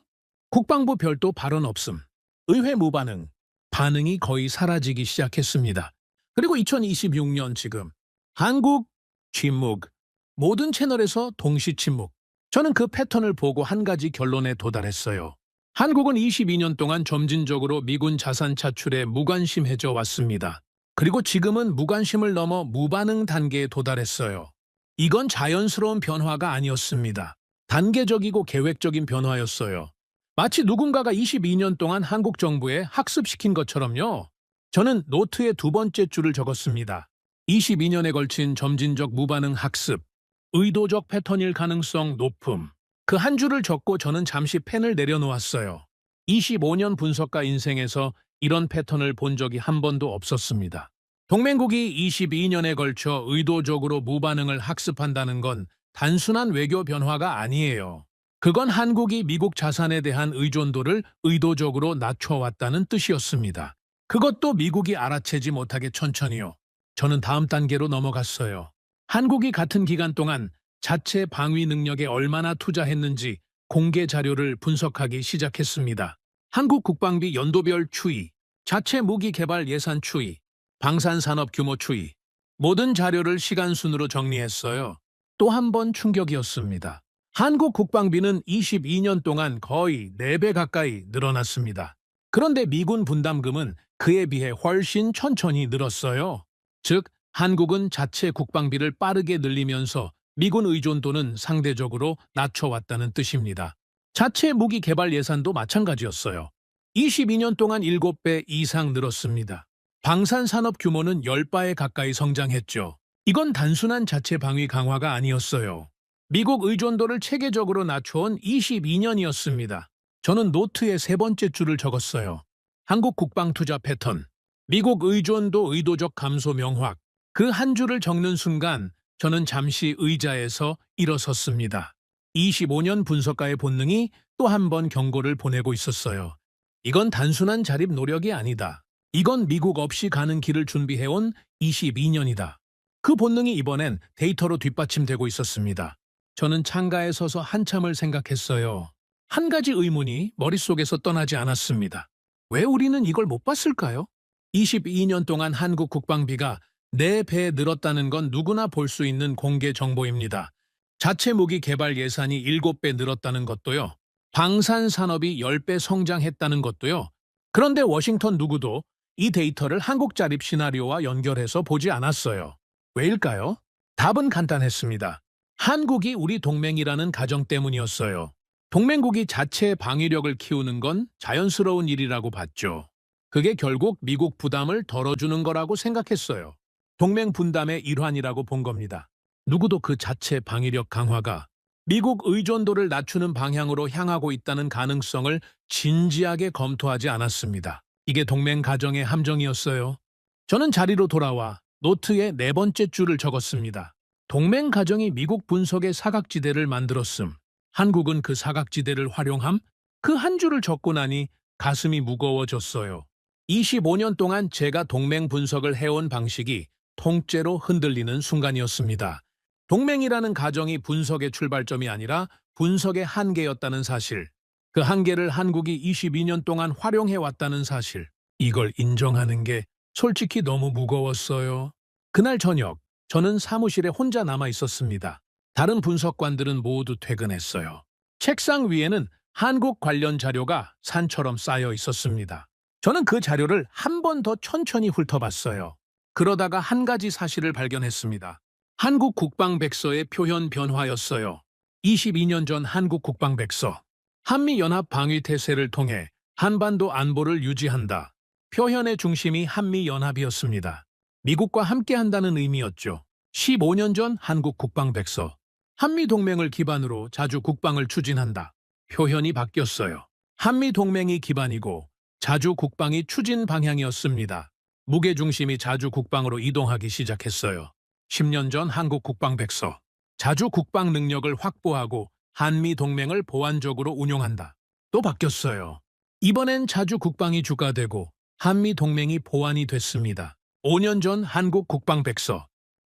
국방부 별도 발언 없음, 의회 무반응, 반응이 거의 사라지기 시작했습니다. 그리고 2026년 지금 한국 침묵, 모든 채널에서 동시 침묵. 저는 그 패턴을 보고 한 가지 결론에 도달했어요. 한국은 22년 동안 점진적으로 미군 자산 차출에 무관심해져 왔습니다. 그리고 지금은 무관심을 넘어 무반응 단계에 도달했어요. 이건 자연스러운 변화가 아니었습니다. 단계적이고 계획적인 변화였어요. 마치 누군가가 22년 동안 한국 정부에 학습시킨 것처럼요. 저는 노트에 두 번째 줄을 적었습니다. 22년에 걸친 점진적 무반응 학습, 의도적 패턴일 가능성 높음. 그 한 줄을 적고 저는 잠시 펜을 내려놓았어요. 25년 분석가 인생에서 이런 패턴을 본 적이 한 번도 없었습니다. 동맹국이 22년에 걸쳐 의도적으로 무반응을 학습한다는 건 단순한 외교 변화가 아니에요. 그건 한국이 미국 자산에 대한 의존도를 의도적으로 낮춰왔다는 뜻이었습니다. 그것도 미국이 알아채지 못하게 천천히요. 저는 다음 단계로 넘어갔어요. 한국이 같은 기간 동안 자체 방위 능력에 얼마나 투자했는지 공개 자료를 분석하기 시작했습니다. 한국 국방비 연도별 추이, 자체 무기 개발 예산 추이, 방산산업 규모 추이, 모든 자료를 시간 순으로 정리했어요. 또 한 번 충격이었습니다. 한국 국방비는 22년 동안 거의 4배 가까이 늘어났습니다. 그런데 미군 분담금은 그에 비해 훨씬 천천히 늘었어요. 즉, 한국은 자체 국방비를 빠르게 늘리면서 미군 의존도는 상대적으로 낮춰왔다는 뜻입니다. 자체 무기 개발 예산도 마찬가지였어요. 22년 동안 7배 이상 늘었습니다. 방산산업 규모는 10배에 가까이 성장했죠. 이건 단순한 자체 방위 강화가 아니었어요. 미국 의존도를 체계적으로 낮춰온 22년이었습니다. 저는 노트의 세 번째 줄을 적었어요. 한국 국방 투자 패턴, 미국 의존도 의도적 감소 명확. 그 한 줄을 적는 순간 저는 잠시 의자에서 일어섰습니다. 25년 분석가의 본능이 또 한 번 경고를 보내고 있었어요. 이건 단순한 자립 노력이 아니다. 이건 미국 없이 가는 길을 준비해온 22년이다. 그 본능이 이번엔 데이터로 뒷받침되고 있었습니다. 저는 창가에 서서 한참을 생각했어요. 한 가지 의문이 머릿속에서 떠나지 않았습니다. 왜 우리는 이걸 못 봤을까요? 22년 동안 한국 국방비가 4배 늘었다는 건 누구나 볼 수 있는 공개 정보입니다. 자체 무기 개발 예산이 7배 늘었다는 것도요. 방산 산업이 10배 성장했다는 것도요. 그런데 워싱턴 누구도 이 데이터를 한국 자립 시나리오와 연결해서 보지 않았어요. 왜일까요? 답은 간단했습니다. 한국이 우리 동맹이라는 가정 때문이었어요. 동맹국이 자체 방위력을 키우는 건 자연스러운 일이라고 봤죠. 그게 결국 미국 부담을 덜어주는 거라고 생각했어요. 동맹 분담의 일환이라고 본 겁니다. 누구도 그 자체 방위력 강화가 미국 의존도를 낮추는 방향으로 향하고 있다는 가능성을 진지하게 검토하지 않았습니다. 이게 동맹 가정의 함정이었어요. 저는 자리로 돌아와 노트에 네 번째 줄을 적었습니다. 동맹 가정이 미국 분석의 사각지대를 만들었음. 한국은 그 사각지대를 활용함? 그 한 줄을 적고 나니 가슴이 무거워졌어요. 25년 동안 제가 동맹 분석을 해온 방식이 통째로 흔들리는 순간이었습니다. 동맹이라는 가정이 분석의 출발점이 아니라 분석의 한계였다는 사실, 그 한계를 한국이 22년 동안 활용해왔다는 사실, 이걸 인정하는 게 솔직히 너무 무거웠어요. 그날 저녁, 저는 사무실에 혼자 남아 있었습니다. 다른 분석관들은 모두 퇴근했어요. 책상 위에는 한국 관련 자료가 산처럼 쌓여 있었습니다. 저는 그 자료를 한 번 더 천천히 훑어봤어요. 그러다가 한 가지 사실을 발견했습니다. 한국 국방백서의 표현 변화였어요. 22년 전 한국 국방백서. 한미연합 방위태세를 통해 한반도 안보를 유지한다. 표현의 중심이 한미연합이었습니다. 미국과 함께한다는 의미였죠. 15년 전 한국 국방백서. 한미동맹을 기반으로 자주 국방을 추진한다. 표현이 바뀌었어요. 한미동맹이 기반이고 자주 국방이 추진 방향이었습니다. 무게중심이 자주 국방으로 이동하기 시작했어요. 10년 전 한국 국방백서. 자주 국방 능력을 확보하고 한미동맹을 보완적으로 운용한다. 또 바뀌었어요. 이번엔 자주 국방이 주가 되고 한미동맹이 보완이 됐습니다. 5년 전 한국 국방백서.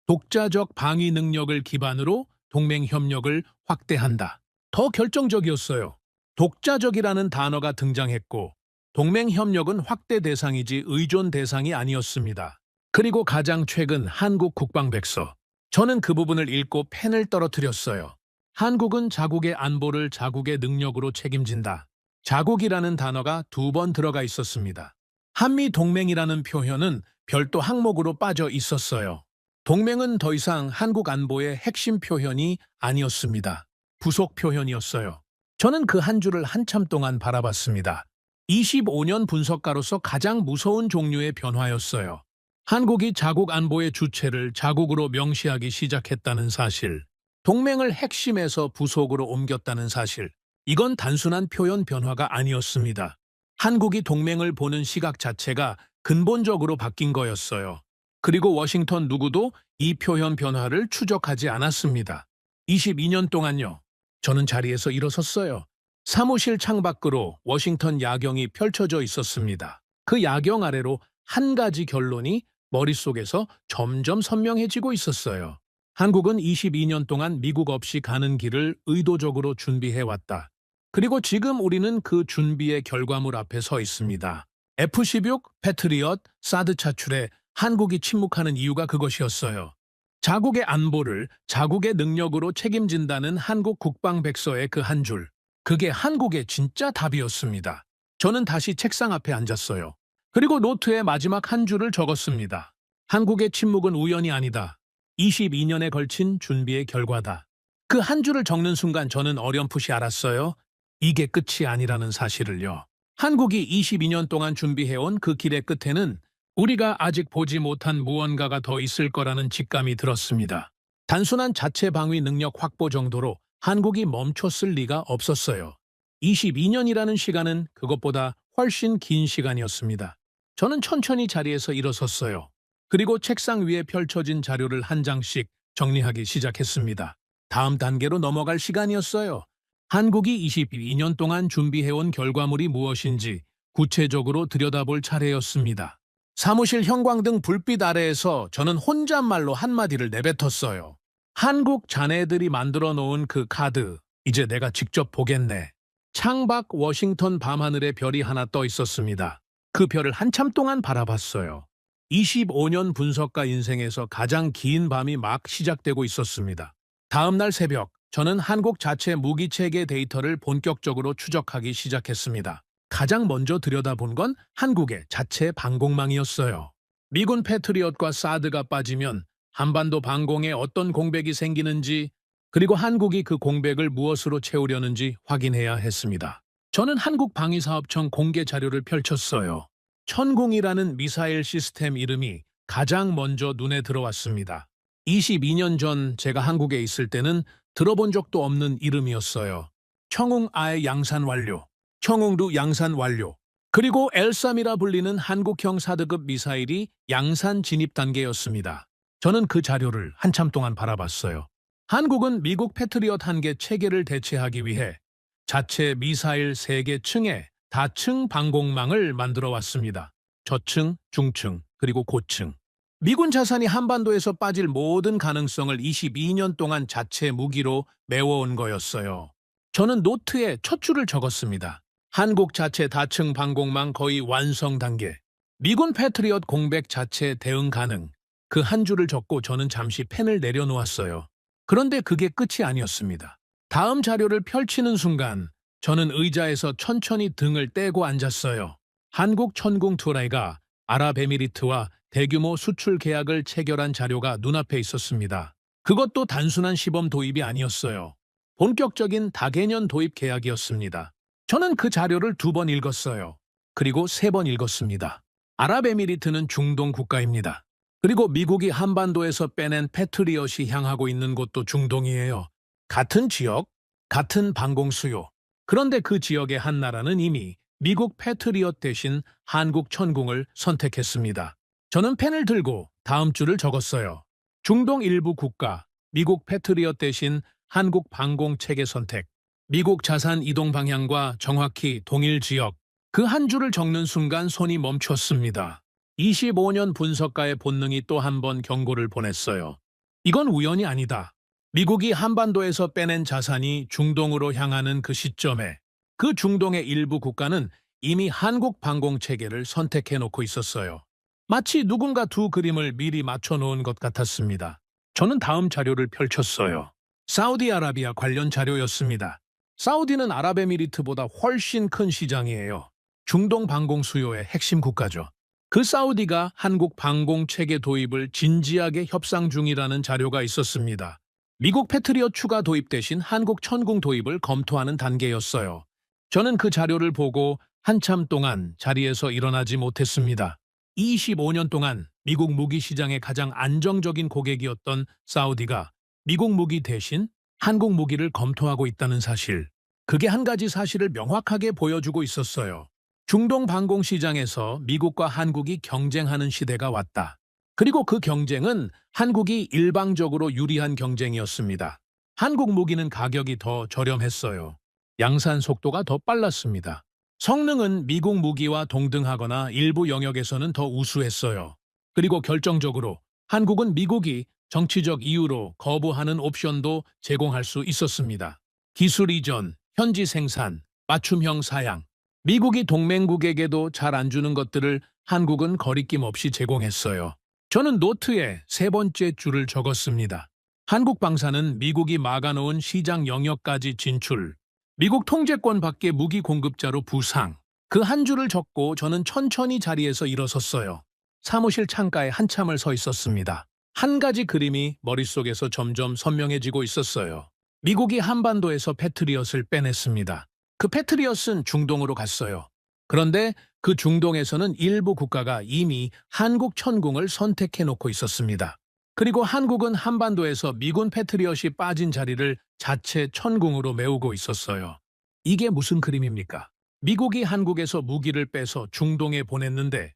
독자적 방위 능력을 기반으로 동맹 협력을 확대한다. 더 결정적이었어요. 독자적이라는 단어가 등장했고 동맹 협력은 확대 대상이지 의존 대상이 아니었습니다. 그리고 가장 최근 한국 국방백서. 저는 그 부분을 읽고 펜을 떨어뜨렸어요. 한국은 자국의 안보를 자국의 능력으로 책임진다. 자국이라는 단어가 2번 들어가 있었습니다. 한미동맹이라는 표현은 별도 항목으로 빠져 있었어요. 동맹은 더 이상 한국 안보의 핵심 표현이 아니었습니다. 부속 표현이었어요. 저는 그 한 줄을 한참 동안 바라봤습니다. 25년 분석가로서 가장 무서운 종류의 변화였어요. 한국이 자국 안보의 주체를 자국으로 명시하기 시작했다는 사실, 동맹을 핵심에서 부속으로 옮겼다는 사실, 이건 단순한 표현 변화가 아니었습니다. 한국이 동맹을 보는 시각 자체가 근본적으로 바뀐 거였어요. 그리고 워싱턴 누구도 이 표현 변화를 추적하지 않았습니다. 22년 동안요. 저는 자리에서 일어섰어요. 사무실 창밖으로 워싱턴 야경이 펼쳐져 있었습니다. 그 야경 아래로 한 가지 결론이 머릿속에서 점점 선명해지고 있었어요. 한국은 22년 동안 미국 없이 가는 길을 의도적으로 준비해왔다. 그리고 지금 우리는 그 준비의 결과물 앞에 서 있습니다. F-16, 패트리엇, 사드 차출에 한국이 침묵하는 이유가 그것이었어요. 자국의 안보를 자국의 능력으로 책임진다는 한국 국방백서의 그 한 줄. 그게 한국의 진짜 답이었습니다. 저는 다시 책상 앞에 앉았어요. 그리고 노트에 마지막 한 줄을 적었습니다. 한국의 침묵은 우연이 아니다. 22년에 걸친 준비의 결과다. 그 한 줄을 적는 순간 저는 어렴풋이 알았어요. 이게 끝이 아니라는 사실을요. 한국이 22년 동안 준비해온 그 길의 끝에는 우리가 아직 보지 못한 무언가가 더 있을 거라는 직감이 들었습니다. 단순한 자체 방위 능력 확보 정도로 한국이 멈췄을 리가 없었어요. 22년이라는 시간은 그것보다 훨씬 긴 시간이었습니다. 저는 천천히 자리에서 일어섰어요. 그리고 책상 위에 펼쳐진 자료를 한 장씩 정리하기 시작했습니다. 다음 단계로 넘어갈 시간이었어요. 한국이 22년 동안 준비해온 결과물이 무엇인지 구체적으로 들여다볼 차례였습니다. 사무실 형광등 불빛 아래에서 저는 혼잣말로 한마디를 내뱉었어요. 한국 자네들이 만들어 놓은 그 카드, 이제 내가 직접 보겠네. 창밖 워싱턴 밤하늘에 별이 하나 떠 있었습니다. 그 별을 한참 동안 바라봤어요. 25년 분석가 인생에서 가장 긴 밤이 막 시작되고 있었습니다. 다음 날 새벽, 저는 한국 자체 무기체계 데이터를 본격적으로 추적하기 시작했습니다. 가장 먼저 들여다본 건 한국의 자체 방공망이었어요. 미군 패트리엇과 사드가 빠지면 한반도 방공에 어떤 공백이 생기는지, 그리고 한국이 그 공백을 무엇으로 채우려는지 확인해야 했습니다. 저는 한국방위사업청 공개 자료를 펼쳤어요. 천궁이라는 미사일 시스템 이름이 가장 먼저 눈에 들어왔습니다. 22년 전 제가 한국에 있을 때는 들어본 적도 없는 이름이었어요. 청웅아의 양산 완료, 청웅루 양산 완료, 그리고 엘삼이라 불리는 한국형 사드급 미사일이 양산 진입 단계였습니다. 저는 그 자료를 한참 동안 바라봤어요. 한국은 미국 패트리엇 1개 체계를 대체하기 위해 자체 미사일 3개 층의 다층 방공망을 만들어 왔습니다. 저층, 중층, 그리고 고층. 미군 자산이 한반도에서 빠질 모든 가능성을 22년 동안 자체 무기로 메워온 거였어요. 저는 노트에 첫 줄을 적었습니다. 한국 자체 다층 방공망 거의 완성 단계. 미군 패트리엇 공백 자체 대응 가능. 그 한 줄을 적고 저는 잠시 펜을 내려놓았어요. 그런데 그게 끝이 아니었습니다. 다음 자료를 펼치는 순간 저는 의자에서 천천히 등을 떼고 앉았어요. 한국 천궁 투라이가 아랍에미리트와 대규모 수출 계약을 체결한 자료가 눈앞에 있었습니다. 그것도 단순한 시범 도입이 아니었어요. 본격적인 다개년 도입 계약이었습니다. 저는 그 자료를 2번 읽었어요. 그리고 3번 읽었습니다. 아랍에미리트는 중동 국가입니다. 그리고 미국이 한반도에서 빼낸 패트리엇이 향하고 있는 곳도 중동이에요. 같은 지역, 같은 방공 수요. 그런데 그 지역의 한 나라는 이미 미국 패트리엇 대신 한국 천궁을 선택했습니다. 저는 펜을 들고 다음 줄을 적었어요. 중동 일부 국가, 미국 패트리엇 대신 한국 방공 체계 선택. 미국 자산 이동 방향과 정확히 동일 지역. 그 한 줄을 적는 순간 손이 멈췄습니다. 25년 분석가의 본능이 또 한 번 경고를 보냈어요. 이건 우연이 아니다. 미국이 한반도에서 빼낸 자산이 중동으로 향하는 그 시점에 그 중동의 일부 국가는 이미 한국 방공 체계를 선택해놓고 있었어요. 마치 누군가 두 그림을 미리 맞춰놓은 것 같았습니다. 저는 다음 자료를 펼쳤어요. 사우디아라비아 관련 자료였습니다. 사우디는 아랍에미리트보다 훨씬 큰 시장이에요. 중동 방공 수요의 핵심 국가죠. 그 사우디가 한국 방공 체계 도입을 진지하게 협상 중이라는 자료가 있었습니다. 미국 패트리엇 추가 도입 대신 한국 천궁 도입을 검토하는 단계였어요. 저는 그 자료를 보고 한참 동안 자리에서 일어나지 못했습니다. 25년 동안 미국 무기 시장의 가장 안정적인 고객이었던 사우디가 미국 무기 대신 한국 무기를 검토하고 있다는 사실. 그게 한 가지 사실을 명확하게 보여주고 있었어요. 중동 방공 시장에서 미국과 한국이 경쟁하는 시대가 왔다. 그리고 그 경쟁은 한국이 일방적으로 유리한 경쟁이었습니다. 한국 무기는 가격이 더 저렴했어요. 양산 속도가 더 빨랐습니다. 성능은 미국 무기와 동등하거나 일부 영역에서는 더 우수했어요. 그리고 결정적으로 한국은 미국이 정치적 이유로 거부하는 옵션도 제공할 수 있었습니다. 기술 이전, 현지 생산, 맞춤형 사양. 미국이 동맹국에게도 잘 안 주는 것들을 한국은 거리낌 없이 제공했어요. 저는 노트에 3번째 줄을 적었습니다. 한국 방사는 미국이 막아놓은 시장 영역까지 진출. 미국 통제권 밖의 무기 공급자로 부상. 그 한 줄을 적고 저는 천천히 자리에서 일어섰어요. 사무실 창가에 한참을 서 있었습니다. 한 가지 그림이 머릿속에서 점점 선명해지고 있었어요. 미국이 한반도에서 패트리엇을 빼냈습니다. 그 패트리엇은 중동으로 갔어요. 그런데 그 중동에서는 일부 국가가 이미 한국 천궁을 선택해 놓고 있었습니다. 그리고 한국은 한반도에서 미군 패트리엇이 빠진 자리를 자체 천궁으로 메우고 있었어요. 이게 무슨 그림입니까? 미국이 한국에서 무기를 빼서 중동에 보냈는데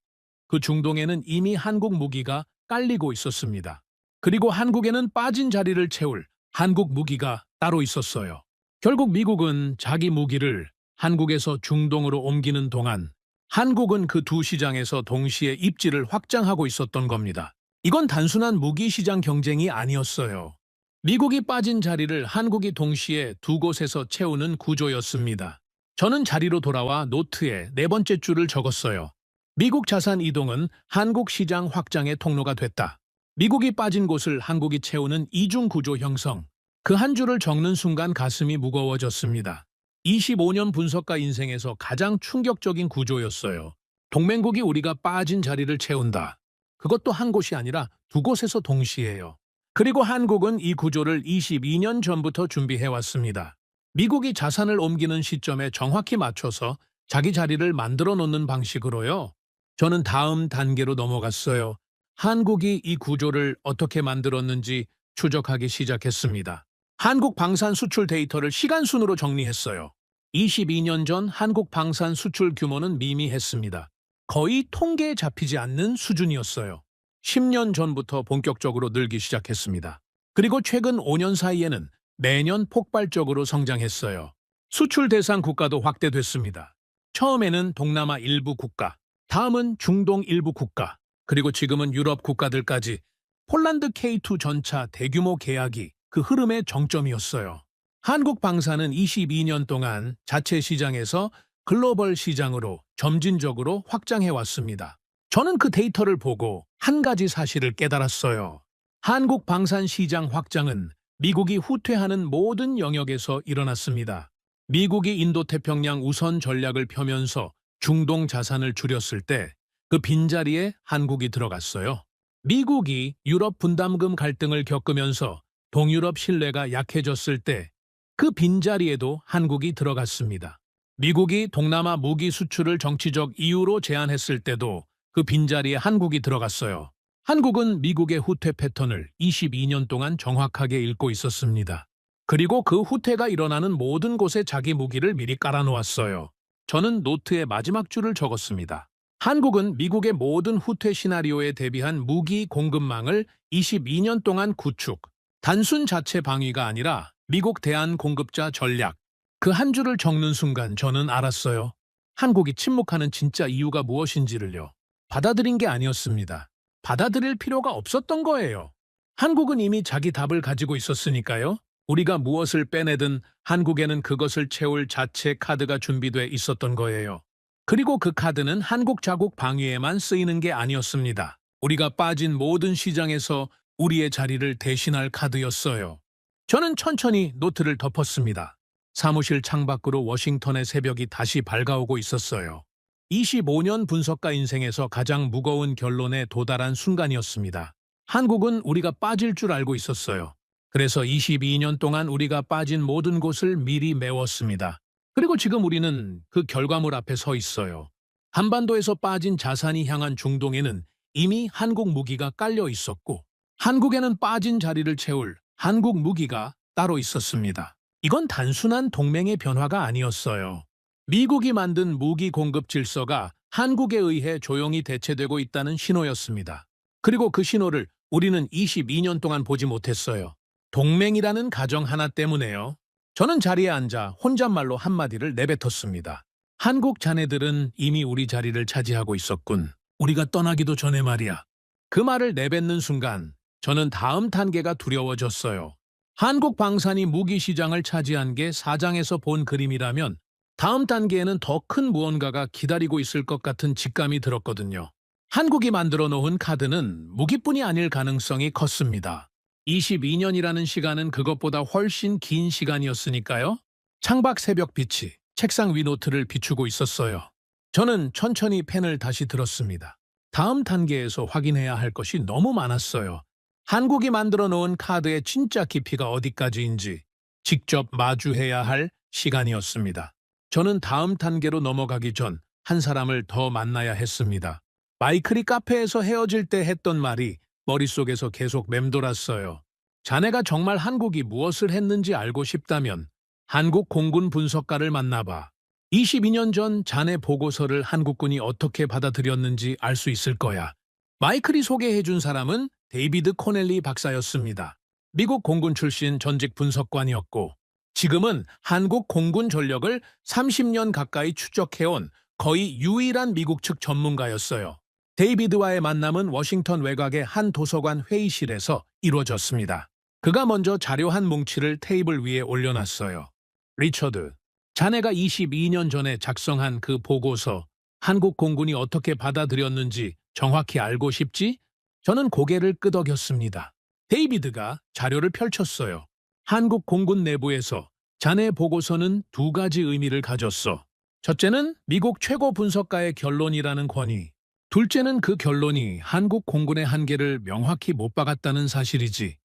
그 중동에는 이미 한국 무기가 깔리고 있었습니다. 그리고 한국에는 빠진 자리를 채울 한국 무기가 따로 있었어요. 결국 미국은 자기 무기를 한국에서 중동으로 옮기는 동안 한국은 그 두 시장에서 동시에 입지를 확장하고 있었던 겁니다. 이건 단순한 무기 시장 경쟁이 아니었어요. 미국이 빠진 자리를 한국이 동시에 두 곳에서 채우는 구조였습니다. 저는 자리로 돌아와 노트에 네 번째 줄을 적었어요. 미국 자산 이동은 한국 시장 확장의 통로가 됐다. 미국이 빠진 곳을 한국이 채우는 이중 구조 형성. 그 한 줄을 적는 순간 가슴이 무거워졌습니다. 25년 분석가 인생에서 가장 충격적인 구조였어요. 동맹국이 우리가 빠진 자리를 채운다. 그것도 한 곳이 아니라 두 곳에서 동시에요. 그리고 한국은 이 구조를 22년 전부터 준비해왔습니다. 미국이 자산을 옮기는 시점에 정확히 맞춰서 자기 자리를 만들어 놓는 방식으로요. 저는 다음 단계로 넘어갔어요. 한국이 이 구조를 어떻게 만들었는지 추적하기 시작했습니다. 한국 방산 수출 데이터를 시간순으로 정리했어요. 22년 전 한국 방산 수출 규모는 미미했습니다. 거의 통계에 잡히지 않는 수준이었어요. 10년 전부터 본격적으로 늘기 시작했습니다. 그리고 최근 5년 사이에는 매년 폭발적으로 성장했어요. 수출 대상 국가도 확대됐습니다. 처음에는 동남아 일부 국가, 다음은 중동 일부 국가, 그리고 지금은 유럽 국가들까지 폴란드 K2 전차 대규모 계약이 그 흐름의 정점이었어요. 한국 방산은 22년 동안 자체 시장에서 글로벌 시장으로 점진적으로 확장해왔습니다. 저는 그 데이터를 보고 한 가지 사실을 깨달았어요. 한국 방산 시장 확장은 미국이 후퇴하는 모든 영역에서 일어났습니다. 미국이 인도태평양 우선 전략을 펴면서 중동 자산을 줄였을 때 그 빈자리에 한국이 들어갔어요. 미국이 유럽 분담금 갈등을 겪으면서 동유럽 신뢰가 약해졌을 때 그 빈자리에도 한국이 들어갔습니다. 미국이 동남아 무기 수출을 정치적 이유로 제한했을 때도 그 빈자리에 한국이 들어갔어요. 한국은 미국의 후퇴 패턴을 22년 동안 정확하게 읽고 있었습니다. 그리고 그 후퇴가 일어나는 모든 곳에 자기 무기를 미리 깔아놓았어요. 저는 노트의 마지막 줄을 적었습니다. 한국은 미국의 모든 후퇴 시나리오에 대비한 무기 공급망을 22년 동안 구축, 단순 자체 방위가 아니라 미국 대안 공급자 전략. 그 한 줄을 적는 순간 저는 알았어요. 한국이 침묵하는 진짜 이유가 무엇인지를요. 받아들인 게 아니었습니다. 받아들일 필요가 없었던 거예요. 한국은 이미 자기 답을 가지고 있었으니까요. 우리가 무엇을 빼내든 한국에는 그것을 채울 자체 카드가 준비돼 있었던 거예요. 그리고 그 카드는 한국 자국 방위에만 쓰이는 게 아니었습니다. 우리가 빠진 모든 시장에서 우리의 자리를 대신할 카드였어요. 저는 천천히 노트를 덮었습니다. 사무실 창밖으로 워싱턴의 새벽이 다시 밝아오고 있었어요. 25년 분석가 인생에서 가장 무거운 결론에 도달한 순간이었습니다. 한국은 우리가 빠질 줄 알고 있었어요. 그래서 22년 동안 우리가 빠진 모든 곳을 미리 메웠습니다. 그리고 지금 우리는 그 결과물 앞에 서 있어요. 한반도에서 빠진 자산이 향한 중동에는 이미 한국 무기가 깔려 있었고 한국에는 빠진 자리를 채울 한국 무기가 따로 있었습니다. 이건 단순한 동맹의 변화가 아니었어요. 미국이 만든 무기 공급 질서가 한국에 의해 조용히 대체되고 있다는 신호였습니다. 그리고 그 신호를 우리는 22년 동안 보지 못했어요. 동맹이라는 가정 하나 때문에요. 저는 자리에 앉아 혼잣말로 한마디를 내뱉었습니다. 한국 자네들은 이미 우리 자리를 차지하고 있었군. 우리가 떠나기도 전에 말이야. 그 말을 내뱉는 순간 저는 다음 단계가 두려워졌어요. 한국 방산이 무기 시장을 차지한 게 사장에서 본 그림이라면 다음 단계에는 더 큰 무언가가 기다리고 있을 것 같은 직감이 들었거든요. 한국이 만들어 놓은 카드는 무기뿐이 아닐 가능성이 컸습니다. 22년이라는 시간은 그것보다 훨씬 긴 시간이었으니까요. 창밖 새벽빛이 책상 위 노트를 비추고 있었어요. 저는 천천히 펜을 다시 들었습니다. 다음 단계에서 확인해야 할 것이 너무 많았어요. 한국이 만들어 놓은 카드의 진짜 깊이가 어디까지인지 직접 마주해야 할 시간이었습니다. 저는 다음 단계로 넘어가기 전 한 사람을 더 만나야 했습니다. 마이클이 카페에서 헤어질 때 했던 말이 머릿속에서 계속 맴돌았어요. 자네가 정말 한국이 무엇을 했는지 알고 싶다면 한국 공군 분석가를 만나봐. 22년 전 자네 보고서를 한국군이 어떻게 받아들였는지 알 수 있을 거야. 마이클이 소개해준 사람은 데이비드 코넬리 박사였습니다. 미국 공군 출신 전직 분석관이었고 지금은 한국 공군 전력을 30년 가까이 추적해온 거의 유일한 미국 측 전문가였어요. 데이비드와의 만남은 워싱턴 외곽의 한 도서관 회의실에서 이루어졌습니다. 그가 먼저 자료 한 뭉치를 테이블 위에 올려놨어요. 리처드, 자네가 22년 전에 작성한 그 보고서, 한국 공군이 어떻게 받아들였는지 정확히 알고 싶지? 저는 고개를 끄덕였습니다. 데이비드가 자료를 펼쳤어요. 한국 공군 내부에서 자네의 보고서는 두 가지 의미를 가졌어. 첫째는 미국 최고 분석가의 결론이라는 권위. 둘째는 그 결론이 한국 공군의 한계를 명확히 못 박았다는 사실이지.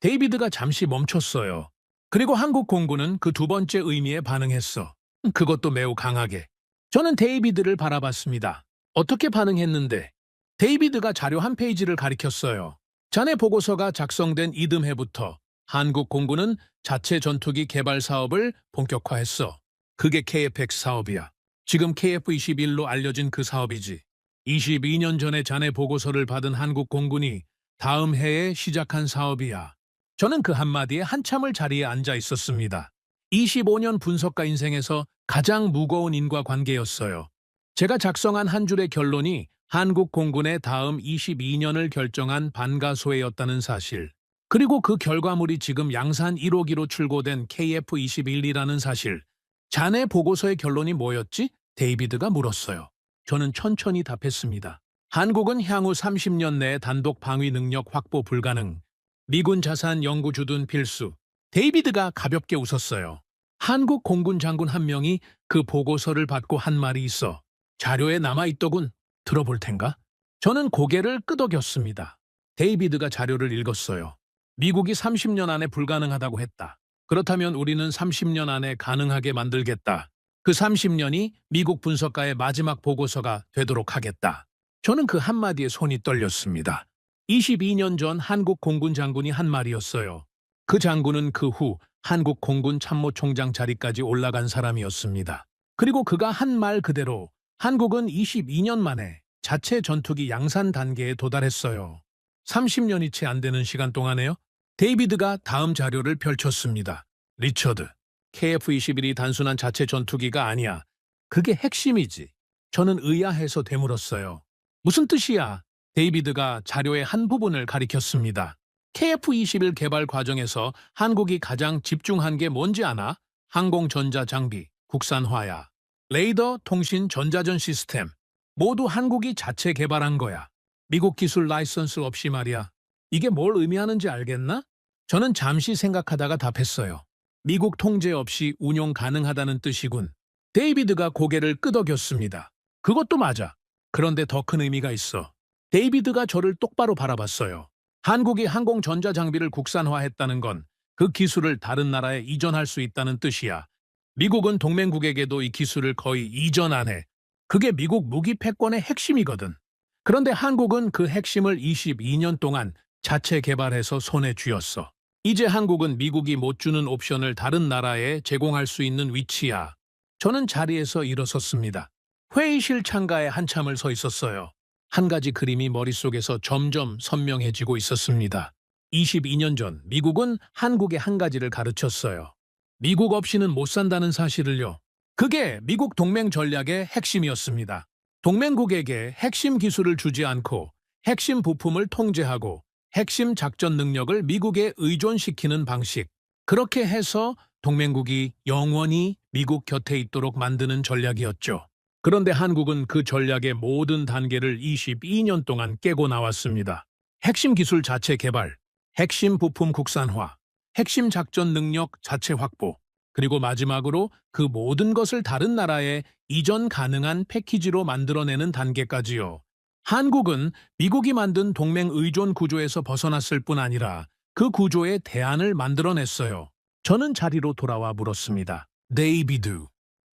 데이비드가 잠시 멈췄어요. 그리고 한국 공군은 그 두 번째 의미에 반응했어. 그것도 매우 강하게. 저는 데이비드를 바라봤습니다. 어떻게 반응했는데? 데이비드가 자료 한 페이지를 가리켰어요. 자네 보고서가 작성된 이듬해부터 한국 공군은 자체 전투기 개발 사업을 본격화했어. 그게 KF-X 사업이야. 지금 KF-21로 알려진 그 사업이지. 22년 전에 자네 보고서를 받은 한국 공군이 다음 해에 시작한 사업이야. 저는 그 한마디에 한참을 자리에 앉아 있었습니다. 25년 분석가 인생에서 가장 무거운 인과관계였어요. 제가 작성한 한 줄의 결론이 한국 공군의 다음 22년을 결정한 반가소회였다는 사실. 그리고 그 결과물이 지금 양산 1호기로 출고된 KF-21이라는 사실. 자네 보고서의 결론이 뭐였지? 데이비드가 물었어요. 저는 천천히 답했습니다. 한국은 향후 30년 내에 단독 방위 능력 확보 불가능. 미군 자산 연구 주둔 필수. 데이비드가 가볍게 웃었어요. 한국 공군 장군 한 명이 그 보고서를 받고 한 말이 있어. 자료에 남아있더군. 들어볼 텐가? 저는 고개를 끄덕였습니다. 데이비드가 자료를 읽었어요. 미국이 30년 안에 불가능하다고 했다. 그렇다면 우리는 30년 안에 가능하게 만들겠다. 그 30년이 미국 분석가의 마지막 보고서가 되도록 하겠다. 저는 그 한마디에 손이 떨렸습니다. 22년 전 한국 공군 장군이 한 말이었어요. 그 장군은 그 후 한국 공군 참모총장 자리까지 올라간 사람이었습니다. 그리고 그가 한 말 그대로 한국은 22년 만에 자체 전투기 양산 단계에 도달했어요. 30년이 채 안 되는 시간 동안에요. 데이비드가 다음 자료를 펼쳤습니다. 리처드, KF-21이 단순한 자체 전투기가 아니야. 그게 핵심이지. 저는 의아해서 되물었어요. 무슨 뜻이야? 데이비드가 자료의 한 부분을 가리켰습니다. KF-21 개발 과정에서 한국이 가장 집중한 게 뭔지 아나? 항공전자 장비, 국산화야. 레이더, 통신, 전자전 시스템. 모두 한국이 자체 개발한 거야. 미국 기술 라이선스 없이 말이야. 이게 뭘 의미하는지 알겠나? 저는 잠시 생각하다가 답했어요. 미국 통제 없이 운용 가능하다는 뜻이군. 데이비드가 고개를 끄덕였습니다. 그것도 맞아. 그런데 더 큰 의미가 있어. 데이비드가 저를 똑바로 바라봤어요. 한국이 항공 전자장비를 국산화했다는 건 그 기술을 다른 나라에 이전할 수 있다는 뜻이야. 미국은 동맹국에게도 이 기술을 거의 이전 안 해. 그게 미국 무기 패권의 핵심이거든. 그런데 한국은 그 핵심을 22년 동안 자체 개발해서 손에 쥐었어. 이제 한국은 미국이 못 주는 옵션을 다른 나라에 제공할 수 있는 위치야. 저는 자리에서 일어섰습니다. 회의실 창가에 한참을 서 있었어요. 한 가지 그림이 머릿속에서 점점 선명해지고 있었습니다. 22년 전 미국은 한국에 한 가지를 가르쳤어요. 미국 없이는 못 산다는 사실을요. 그게 미국 동맹 전략의 핵심이었습니다. 동맹국에게 핵심 기술을 주지 않고 핵심 부품을 통제하고 핵심 작전 능력을 미국에 의존시키는 방식. 그렇게 해서 동맹국이 영원히 미국 곁에 있도록 만드는 전략이었죠. 그런데 한국은 그 전략의 모든 단계를 22년 동안 깨고 나왔습니다. 핵심 기술 자체 개발, 핵심 부품 국산화, 핵심 작전 능력 자체 확보, 그리고 마지막으로 그 모든 것을 다른 나라에 이전 가능한 패키지로 만들어내는 단계까지요. 한국은 미국이 만든 동맹 의존 구조에서 벗어났을 뿐 아니라 그 구조의 대안을 만들어냈어요. 저는 자리로 돌아와 물었습니다. 데이비드,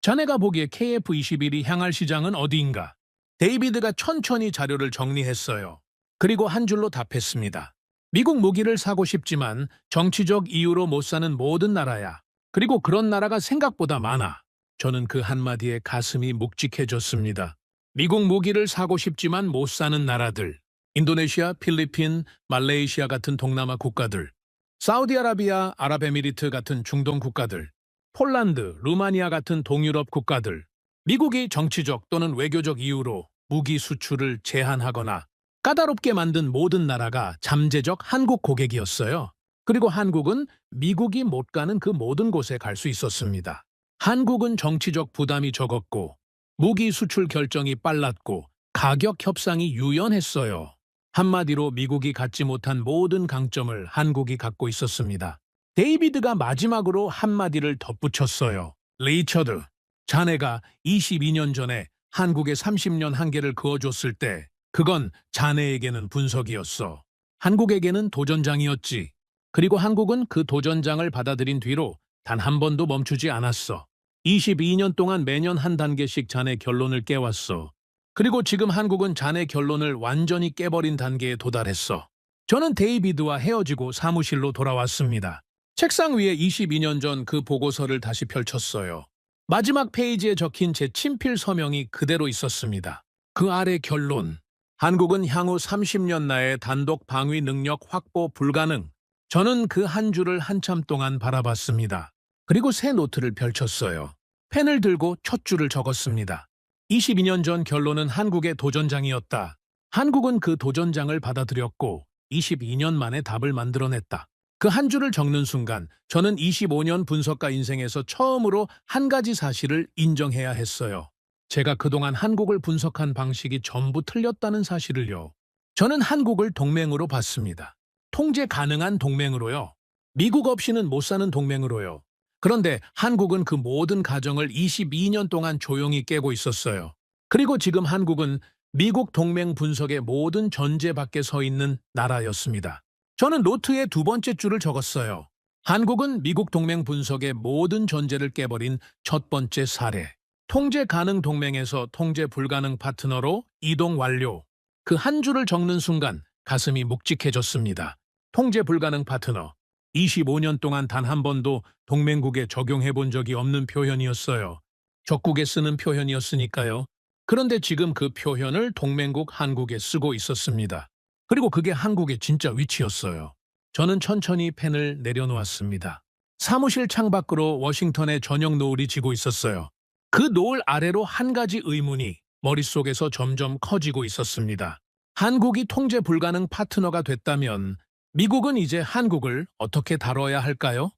자네가 보기에 KF-21이 향할 시장은 어디인가? 데이비드가 천천히 자료를 정리했어요. 그리고 한 줄로 답했습니다. 미국 무기를 사고 싶지만 정치적 이유로 못 사는 모든 나라야. 그리고 그런 나라가 생각보다 많아. 저는 그 한마디에 가슴이 묵직해졌습니다. 미국 무기를 사고 싶지만 못 사는 나라들. 인도네시아, 필리핀, 말레이시아 같은 동남아 국가들. 사우디아라비아, 아랍에미리트 같은 중동 국가들. 폴란드, 루마니아 같은 동유럽 국가들. 미국이 정치적 또는 외교적 이유로 무기 수출을 제한하거나 까다롭게 만든 모든 나라가 잠재적 한국 고객이었어요. 그리고 한국은 미국이 못 가는 그 모든 곳에 갈 수 있었습니다. 한국은 정치적 부담이 적었고 무기 수출 결정이 빨랐고 가격 협상이 유연했어요. 한마디로 미국이 갖지 못한 모든 강점을 한국이 갖고 있었습니다. 데이비드가 마지막으로 한마디를 덧붙였어요. 리처드, 자네가 22년 전에 한국에 30년 한계를 그어줬을 때 그건 자네에게는 분석이었어. 한국에게는 도전장이었지. 그리고 한국은 그 도전장을 받아들인 뒤로 단 한 번도 멈추지 않았어. 22년 동안 매년 한 단계씩 자네 결론을 깨왔어. 그리고 지금 한국은 자네 결론을 완전히 깨버린 단계에 도달했어. 저는 데이비드와 헤어지고 사무실로 돌아왔습니다. 책상 위에 22년 전 그 보고서를 다시 펼쳤어요. 마지막 페이지에 적힌 제 친필 서명이 그대로 있었습니다. 그 아래 결론. 한국은 향후 30년 내에 단독 방위 능력 확보 불가능. 저는 그 한 줄을 한참 동안 바라봤습니다. 그리고 새 노트를 펼쳤어요. 펜을 들고 첫 줄을 적었습니다. 22년 전 결론은 한국의 도전장이었다. 한국은 그 도전장을 받아들였고 22년 만에 답을 만들어냈다. 그 한 줄을 적는 순간 저는 25년 분석가 인생에서 처음으로 한 가지 사실을 인정해야 했어요. 제가 그동안 한국을 분석한 방식이 전부 틀렸다는 사실을요. 저는 한국을 동맹으로 봤습니다. 통제 가능한 동맹으로요. 미국 없이는 못 사는 동맹으로요. 그런데 한국은 그 모든 가정을 22년 동안 조용히 깨고 있었어요. 그리고 지금 한국은 미국 동맹 분석의 모든 전제 밖에 서 있는 나라였습니다. 저는 노트에 두 번째 줄을 적었어요. 한국은 미국 동맹 분석의 모든 전제를 깨버린 첫 번째 사례. 통제 가능 동맹에서 통제 불가능 파트너로 이동 완료. 그 한 줄을 적는 순간 가슴이 묵직해졌습니다. 통제 불가능 파트너. 25년 동안 단 한 번도 동맹국에 적용해 본 적이 없는 표현이었어요. 적국에 쓰는 표현이었으니까요. 그런데 지금 그 표현을 동맹국 한국에 쓰고 있었습니다. 그리고 그게 한국의 진짜 위치였어요. 저는 천천히 펜을 내려놓았습니다. 사무실 창밖으로 워싱턴의 저녁 노을이 지고 있었어요. 그 노을 아래로 한 가지 의문이 머릿속에서 점점 커지고 있었습니다. 한국이 통제 불가능 파트너가 됐다면 미국은 이제 한국을 어떻게 다뤄야 할까요?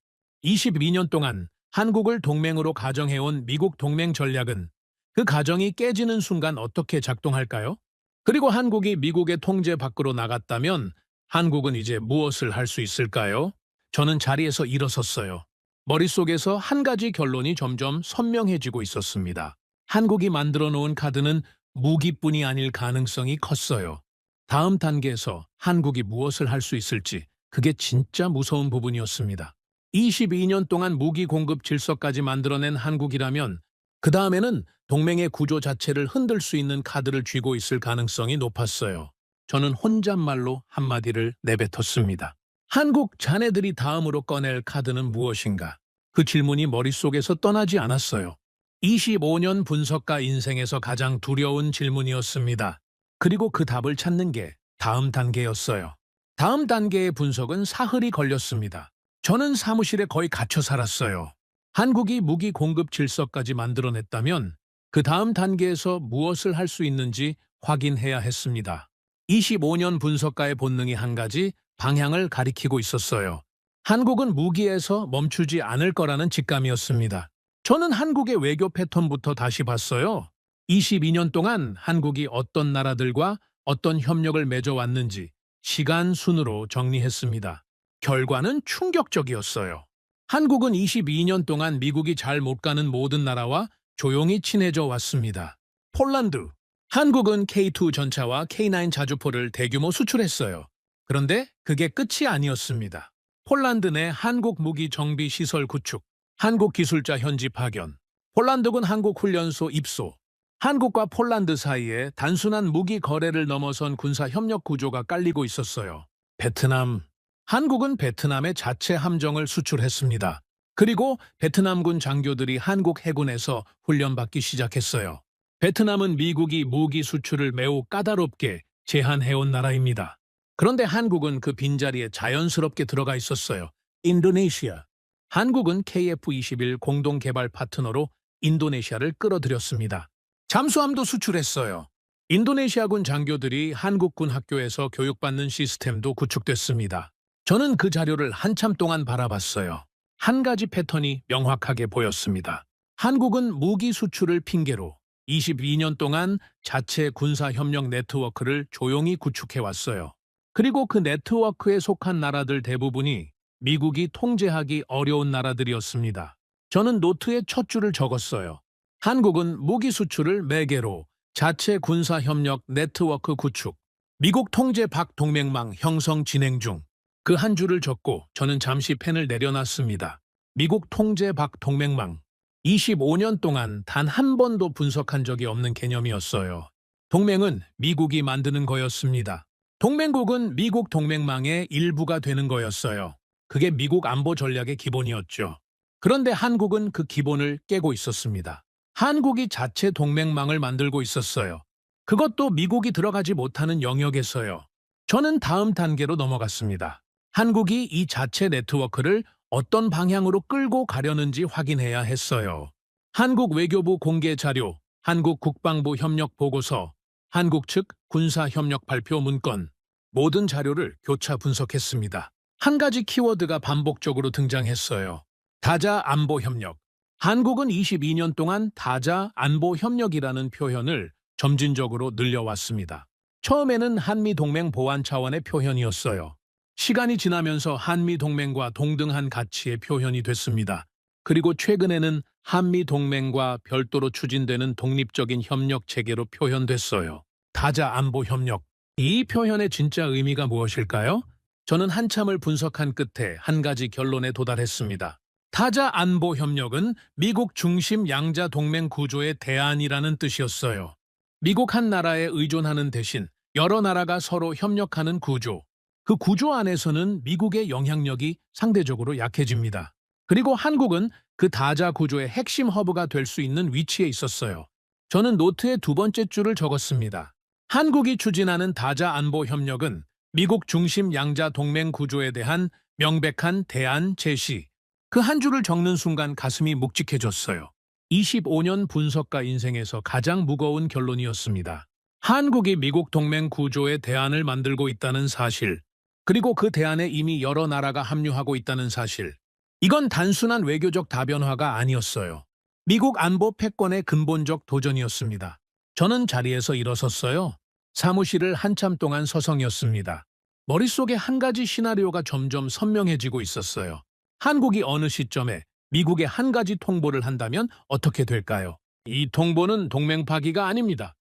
22년 동안 한국을 동맹으로 가정해온 미국 동맹 전략은 그 가정이 깨지는 순간 어떻게 작동할까요? 그리고 한국이 미국의 통제 밖으로 나갔다면 한국은 이제 무엇을 할 수 있을까요? 저는 자리에서 일어섰어요. 머릿속에서 한 가지 결론이 점점 선명해지고 있었습니다. 한국이 만들어 놓은 카드는 무기뿐이 아닐 가능성이 컸어요. 다음 단계에서 한국이 무엇을 할 수 있을지 그게 진짜 무서운 부분이었습니다. 22년 동안 무기 공급 질서까지 만들어낸 한국이라면 그 다음에는 동맹의 구조 자체를 흔들 수 있는 카드를 쥐고 있을 가능성이 높았어요. 저는 혼잣말로 한마디를 내뱉었습니다. 한국 자네들이 다음으로 꺼낼 카드는 무엇인가? 그 질문이 머릿속에서 떠나지 않았어요. 25년 분석가 인생에서 가장 두려운 질문이었습니다. 그리고 그 답을 찾는 게 다음 단계였어요. 다음 단계의 분석은 사흘이 걸렸습니다. 저는 사무실에 거의 갇혀 살았어요. 한국이 무기 공급 질서까지 만들어냈다면 그 다음 단계에서 무엇을 할 수 있는지 확인해야 했습니다. 25년 분석가의 본능이 한 가지 방향을 가리키고 있었어요. 한국은 무기에서 멈추지 않을 거라는 직감이었습니다. 저는 한국의 외교 패턴부터 다시 봤어요. 22년 동안 한국이 어떤 나라들과 어떤 협력을 맺어왔는지 시간 순으로 정리했습니다. 결과는 충격적이었어요. 한국은 22년 동안 미국이 잘 못 가는 모든 나라와 조용히 친해져 왔습니다. 폴란드. 한국은 K2 전차와 K9 자주포를 대규모 수출했어요. 그런데 그게 끝이 아니었습니다. 폴란드 내 한국 무기 정비 시설 구축, 한국 기술자 현지 파견, 폴란드군 한국훈련소 입소. 한국과 폴란드 사이에 단순한 무기 거래를 넘어선 군사 협력 구조가 깔리고 있었어요. 베트남. 한국은 베트남에 자체 함정을 수출했습니다. 그리고 베트남군 장교들이 한국 해군에서 훈련받기 시작했어요. 베트남은 미국이 무기 수출을 매우 까다롭게 제한해온 나라입니다. 그런데 한국은 그 빈자리에 자연스럽게 들어가 있었어요. 인도네시아. 한국은 KF-21 공동개발 파트너로 인도네시아를 끌어들였습니다. 잠수함도 수출했어요. 인도네시아군 장교들이 한국군 학교에서 교육받는 시스템도 구축됐습니다. 저는 그 자료를 한참 동안 바라봤어요. 한 가지 패턴이 명확하게 보였습니다. 한국은 무기 수출을 핑계로 22년 동안 자체 군사협력 네트워크를 조용히 구축해왔어요. 그리고 그 네트워크에 속한 나라들 대부분이 미국이 통제하기 어려운 나라들이었습니다. 저는 노트에 첫 줄을 적었어요. 한국은 무기 수출을 매개로 자체 군사협력 네트워크 구축, 미국 통제 박동맹망 형성 진행 중. 그 한 줄을 적고 저는 잠시 펜을 내려놨습니다. 미국 통제 박동맹망. 25년 동안 단 한 번도 분석한 적이 없는 개념이었어요. 동맹은 미국이 만드는 거였습니다. 동맹국은 미국 동맹망의 일부가 되는 거였어요. 그게 미국 안보 전략의 기본이었죠. 그런데 한국은 그 기본을 깨고 있었습니다. 한국이 자체 동맹망을 만들고 있었어요. 그것도 미국이 들어가지 못하는 영역에서요. 저는 다음 단계로 넘어갔습니다. 한국이 이 자체 네트워크를 어떤 방향으로 끌고 가려는지 확인해야 했어요. 한국 외교부 공개 자료, 한국 국방부 협력 보고서, 한국 측 군사 협력 발표 문건, 모든 자료를 교차 분석했습니다. 한 가지 키워드가 반복적으로 등장했어요. 다자 안보 협력. 한국은 22년 동안 다자 안보 협력이라는 표현을 점진적으로 늘려왔습니다. 처음에는 한미동맹 보완 차원의 표현이었어요. 시간이 지나면서 한미동맹과 동등한 가치의 표현이 됐습니다. 그리고 최근에는 한미동맹과 별도로 추진되는 독립적인 협력 체계로 표현됐어요. 다자 안보 협력. 이 표현의 진짜 의미가 무엇일까요? 저는 한참을 분석한 끝에 한 가지 결론에 도달했습니다. 다자 안보 협력은 미국 중심 양자 동맹 구조의 대안이라는 뜻이었어요. 미국 한 나라에 의존하는 대신 여러 나라가 서로 협력하는 구조. 그 구조 안에서는 미국의 영향력이 상대적으로 약해집니다. 그리고 한국은 그 다자 구조의 핵심 허브가 될 수 있는 위치에 있었어요. 저는 노트에 두 번째 줄을 적었습니다. 한국이 추진하는 다자 안보 협력은 미국 중심 양자 동맹 구조에 대한 명백한 대안 제시. 그 한 줄을 적는 순간 가슴이 묵직해졌어요. 25년 분석가 인생에서 가장 무거운 결론이었습니다. 한국이 미국 동맹 구조의 대안을 만들고 있다는 사실, 그리고 그 대안에 이미 여러 나라가 합류하고 있다는 사실. 이건 단순한 외교적 다변화가 아니었어요. 미국 안보 패권의 근본적 도전이었습니다. 저는 자리에서 일어섰어요. 사무실을 한참 동안 서성였습니다. 머릿속에 한 가지 시나리오가 점점 선명해지고 있었어요. 한국이 어느 시점에 미국에 한 가지 통보를 한다면 어떻게 될까요? 이 통보는 동맹 파기가 아닙니다.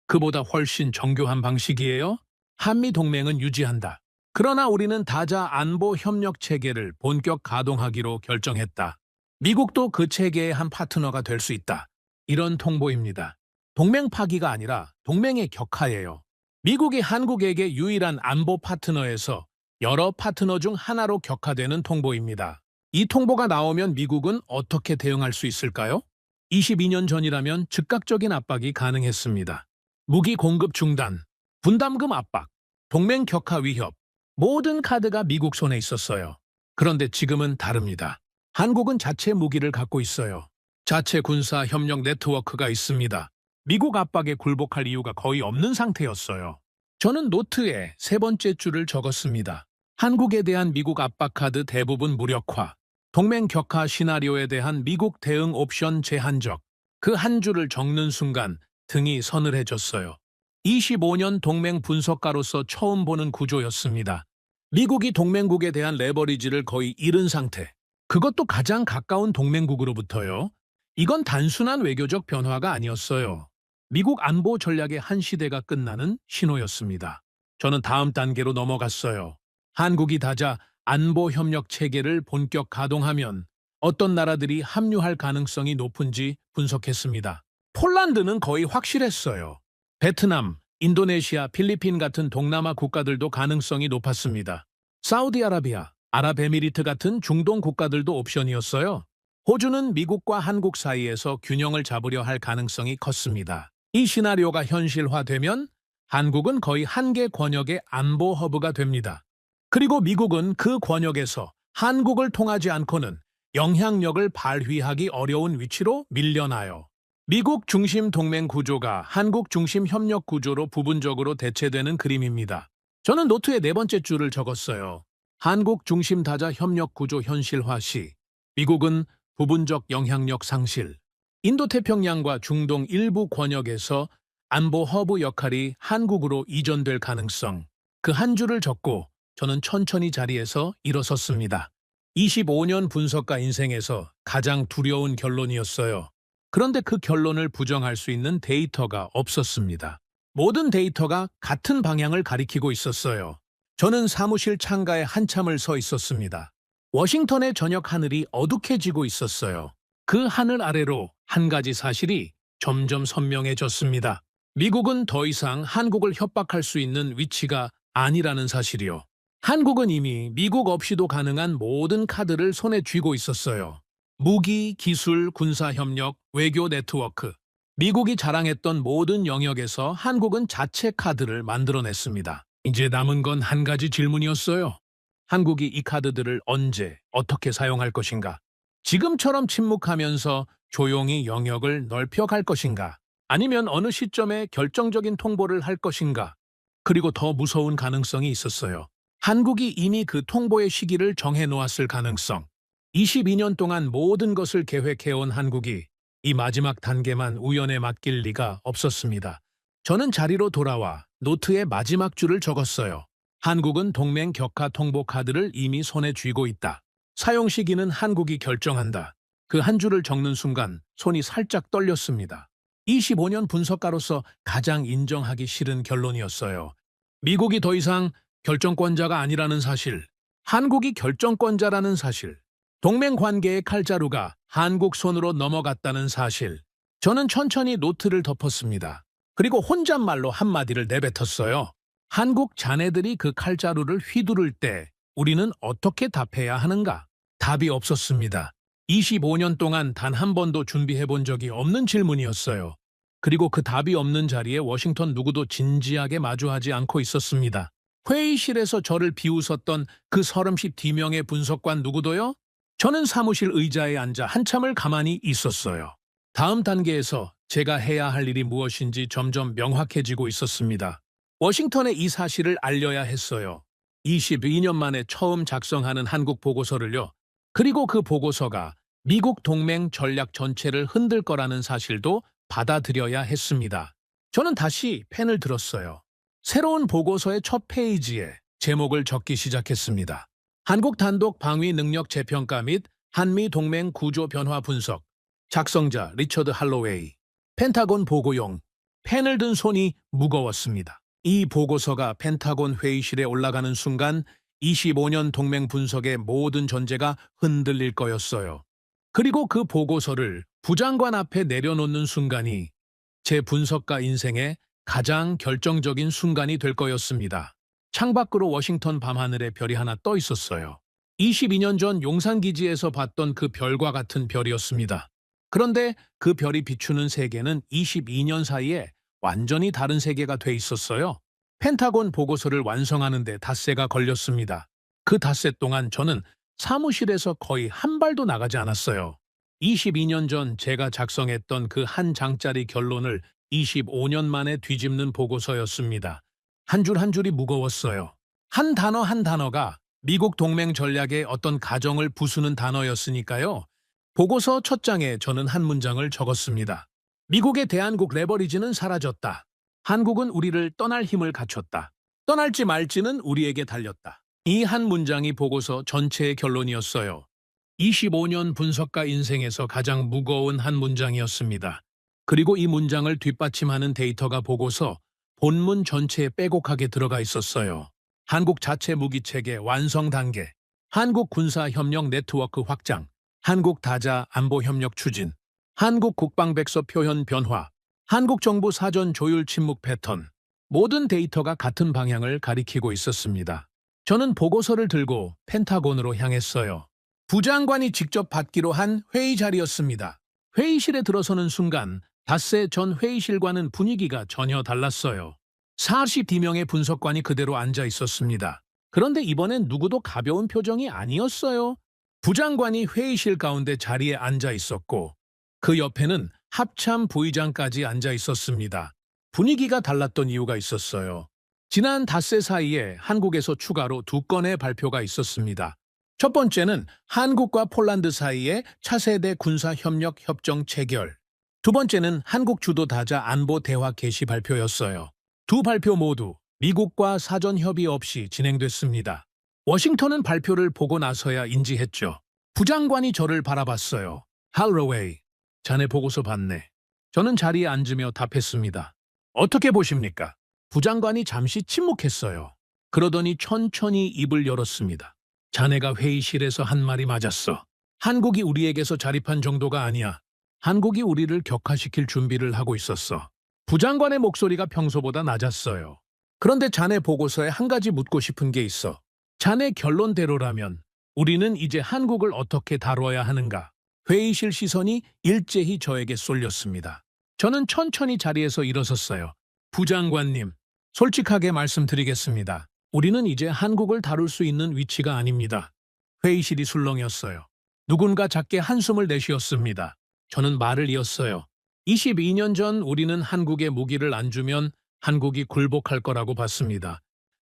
그보다 훨씬 정교한 방식이에요. 한미 동맹은 유지한다. 그러나 우리는 다자 안보 협력 체계를 본격 가동하기로 결정했다. 미국도 그 체계의 한 파트너가 될 수 있다. 이런 통보입니다. 동맹 파기가 아니라 동맹의 격하예요. 미국이 한국에게 유일한 안보 파트너에서 여러 파트너 중 하나로 격화되는 통보입니다. 이 통보가 나오면 미국은 어떻게 대응할 수 있을까요? 22년 전이라면 즉각적인 압박이 가능했습니다. 무기 공급 중단, 분담금 압박, 동맹 격화 위협, 모든 카드가 미국 손에 있었어요. 그런데 지금은 다릅니다. 한국은 자체 무기를 갖고 있어요. 자체 군사 협력 네트워크가 있습니다. 미국 압박에 굴복할 이유가 거의 없는 상태였어요. 저는 노트에 세 번째 줄을 적었습니다. 한국에 대한 미국 압박 카드 대부분 무력화, 동맹 격화 시나리오에 대한 미국 대응 옵션 제한적. 그 한 줄을 적는 순간 등이 서늘해졌어요. 25년 동맹 분석가로서 처음 보는 구조였습니다. 미국이 동맹국에 대한 레버리지를 거의 잃은 상태. 그것도 가장 가까운 동맹국으로부터요. 이건 단순한 외교적 변화가 아니었어요. 미국 안보 전략의 한 시대가 끝나는 신호였습니다. 저는 다음 단계로 넘어갔어요. 한국이 다자 안보 협력 체계를 본격 가동하면 어떤 나라들이 합류할 가능성이 높은지 분석했습니다. 폴란드는 거의 확실했어요. 베트남, 인도네시아, 필리핀 같은 동남아 국가들도 가능성이 높았습니다. 사우디아라비아, 아랍에미리트 같은 중동 국가들도 옵션이었어요. 호주는 미국과 한국 사이에서 균형을 잡으려 할 가능성이 컸습니다. 이 시나리오가 현실화되면 한국은 거의 한 개 권역의 안보 허브가 됩니다. 그리고 미국은 그 권역에서 한국을 통하지 않고는 영향력을 발휘하기 어려운 위치로 밀려나요. 미국 중심 동맹 구조가 한국 중심 협력 구조로 부분적으로 대체되는 그림입니다. 저는 노트에 네 번째 줄을 적었어요. 한국 중심 다자 협력 구조 현실화 시 미국은 부분적 영향력 상실, 인도태평양과 중동 일부 권역에서 안보 허브 역할이 한국으로 이전될 가능성, 그 한 줄을 적고 저는 천천히 자리에서 일어섰습니다. 25년 분석가 인생에서 가장 두려운 결론이었어요. 그런데 그 결론을 부정할 수 있는 데이터가 없었습니다. 모든 데이터가 같은 방향을 가리키고 있었어요. 저는 사무실 창가에 한참을 서 있었습니다. 워싱턴의 저녁 하늘이 어둑해지고 있었어요. 그 하늘 아래로 한 가지 사실이 점점 선명해졌습니다. 미국은 더 이상 한국을 협박할 수 있는 위치가 아니라는 사실이요. 한국은 이미 미국 없이도 가능한 모든 카드를 손에 쥐고 있었어요. 무기, 기술, 군사협력, 외교 네트워크. 미국이 자랑했던 모든 영역에서 한국은 자체 카드를 만들어냈습니다. 이제 남은 건 한 가지 질문이었어요. 한국이 이 카드들을 언제, 어떻게 사용할 것인가? 지금처럼 침묵하면서 조용히 영역을 넓혀갈 것인가? 아니면 어느 시점에 결정적인 통보를 할 것인가? 그리고 더 무서운 가능성이 있었어요. 한국이 이미 그 통보의 시기를 정해놓았을 가능성. 22년 동안 모든 것을 계획해온 한국이 이 마지막 단계만 우연에 맡길 리가 없었습니다. 저는 자리로 돌아와 노트의 마지막 줄을 적었어요. 한국은 동맹 격화 통보 카드를 이미 손에 쥐고 있다. 사용 시기는 한국이 결정한다. 그 한 줄을 적는 순간 손이 살짝 떨렸습니다. 25년 분석가로서 가장 인정하기 싫은 결론이었어요. 미국이 더 이상 결정권자가 아니라는 사실, 한국이 결정권자라는 사실, 동맹 관계의 칼자루가 한국 손으로 넘어갔다는 사실. 저는 천천히 노트를 덮었습니다. 그리고 혼잣말로 한마디를 내뱉었어요. 한국 자네들이 그 칼자루를 휘두를 때 우리는 어떻게 답해야 하는가? 답이 없었습니다. 25년 동안 단 한 번도 준비해 본 적이 없는 질문이었어요. 그리고 그 답이 없는 자리에 워싱턴 누구도 진지하게 마주하지 않고 있었습니다. 회의실에서 저를 비웃었던 그 32명의 분석관 누구도요? 저는 사무실 의자에 앉아 한참을 가만히 있었어요. 다음 단계에서 제가 해야 할 일이 무엇인지 점점 명확해지고 있었습니다. 워싱턴에 이 사실을 알려야 했어요. 22년 만에 처음 작성하는 한국 보고서를요. 그리고 그 보고서가 미국 동맹 전략 전체를 흔들 거라는 사실도 받아들여야 했습니다. 저는 다시 펜을 들었어요. 새로운 보고서의 첫 페이지에 제목을 적기 시작했습니다. 한국 단독 방위 능력 재평가 및 한미 동맹 구조 변화 분석. 작성자 리처드 할로웨이. 펜타곤 보고용. 펜을 든 손이 무거웠습니다. 이 보고서가 펜타곤 회의실에 올라가는 순간 25년 동맹 분석의 모든 전제가 흔들릴 거였어요. 그리고 그 보고서를 부장관 앞에 내려놓는 순간이 제 분석가 인생의 가장 결정적인 순간이 될 거였습니다. 창밖으로 워싱턴 밤하늘에 별이 하나 떠 있었어요. 22년 전 용산기지에서 봤던 그 별과 같은 별이었습니다. 그런데 그 별이 비추는 세계는 22년 사이에 완전히 다른 세계가 돼 있었어요. 펜타곤 보고서를 완성하는 데 닷새가 걸렸습니다. 그 닷새 동안 저는 사무실에서 거의 한 발도 나가지 않았어요. 22년 전 제가 작성했던 그 한 장짜리 결론을 25년 만에 뒤집는 보고서였습니다. 한 줄 한 줄이 무거웠어요. 한 단어 한 단어가 미국 동맹 전략의 어떤 가정을 부수는 단어였으니까요. 보고서 첫 장에 저는 한 문장을 적었습니다. 미국의 대한국 레버리지는 사라졌다. 한국은 우리를 떠날 힘을 갖췄다. 떠날지 말지는 우리에게 달렸다. 이 한 문장이 보고서 전체의 결론이었어요. 25년 분석가 인생에서 가장 무거운 한 문장이었습니다. 그리고 이 문장을 뒷받침하는 데이터가 보고서 본문 전체에 빼곡하게 들어가 있었어요. 한국 자체 무기체계 완성 단계, 한국 군사협력 네트워크 확장, 한국 다자 안보 협력 추진, 한국 국방백서 표현 변화, 한국 정부 사전 조율 침묵 패턴, 모든 데이터가 같은 방향을 가리키고 있었습니다. 저는 보고서를 들고 펜타곤으로 향했어요. 부장관이 직접 받기로 한 회의 자리였습니다. 회의실에 들어서는 순간 닷새 전 회의실과는 분위기가 전혀 달랐어요. 42명의 분석관이 그대로 앉아 있었습니다. 그런데 이번엔 누구도 가벼운 표정이 아니었어요. 부장관이 회의실 가운데 자리에 앉아 있었고 그 옆에는 합참 부의장까지 앉아 있었습니다. 분위기가 달랐던 이유가 있었어요. 지난 닷새 사이에 한국에서 추가로 2건의 발표가 있었습니다. 첫 번째는 한국과 폴란드 사이의 차세대 군사협력 협정 체결. 두 번째는 한국 주도 다자 안보 대화 개시 발표였어요. 두 발표 모두 미국과 사전 협의 없이 진행됐습니다. 워싱턴은 발표를 보고 나서야 인지했죠. 부장관이 저를 바라봤어요. 할로웨이, 자네 보고서 봤네. 저는 자리에 앉으며 답했습니다. 어떻게 보십니까? 부장관이 잠시 침묵했어요. 그러더니 천천히 입을 열었습니다. 자네가 회의실에서 한 말이 맞았어. 한국이 우리에게서 자립한 정도가 아니야. 한국이 우리를 격화시킬 준비를 하고 있었어. 부장관의 목소리가 평소보다 낮았어요. 그런데 자네 보고서에 한 가지 묻고 싶은 게 있어. 자네 결론대로라면 우리는 이제 한국을 어떻게 다뤄야 하는가? 회의실 시선이 일제히 저에게 쏠렸습니다. 저는 천천히 자리에서 일어섰어요. 부장관님, 솔직하게 말씀드리겠습니다. 우리는 이제 한국을 다룰 수 있는 위치가 아닙니다. 회의실이 술렁였어요. 누군가 작게 한숨을 내쉬었습니다. 저는 말을 이었어요. 22년 전 우리는 한국에 무기를 안 주면 한국이 굴복할 거라고 봤습니다.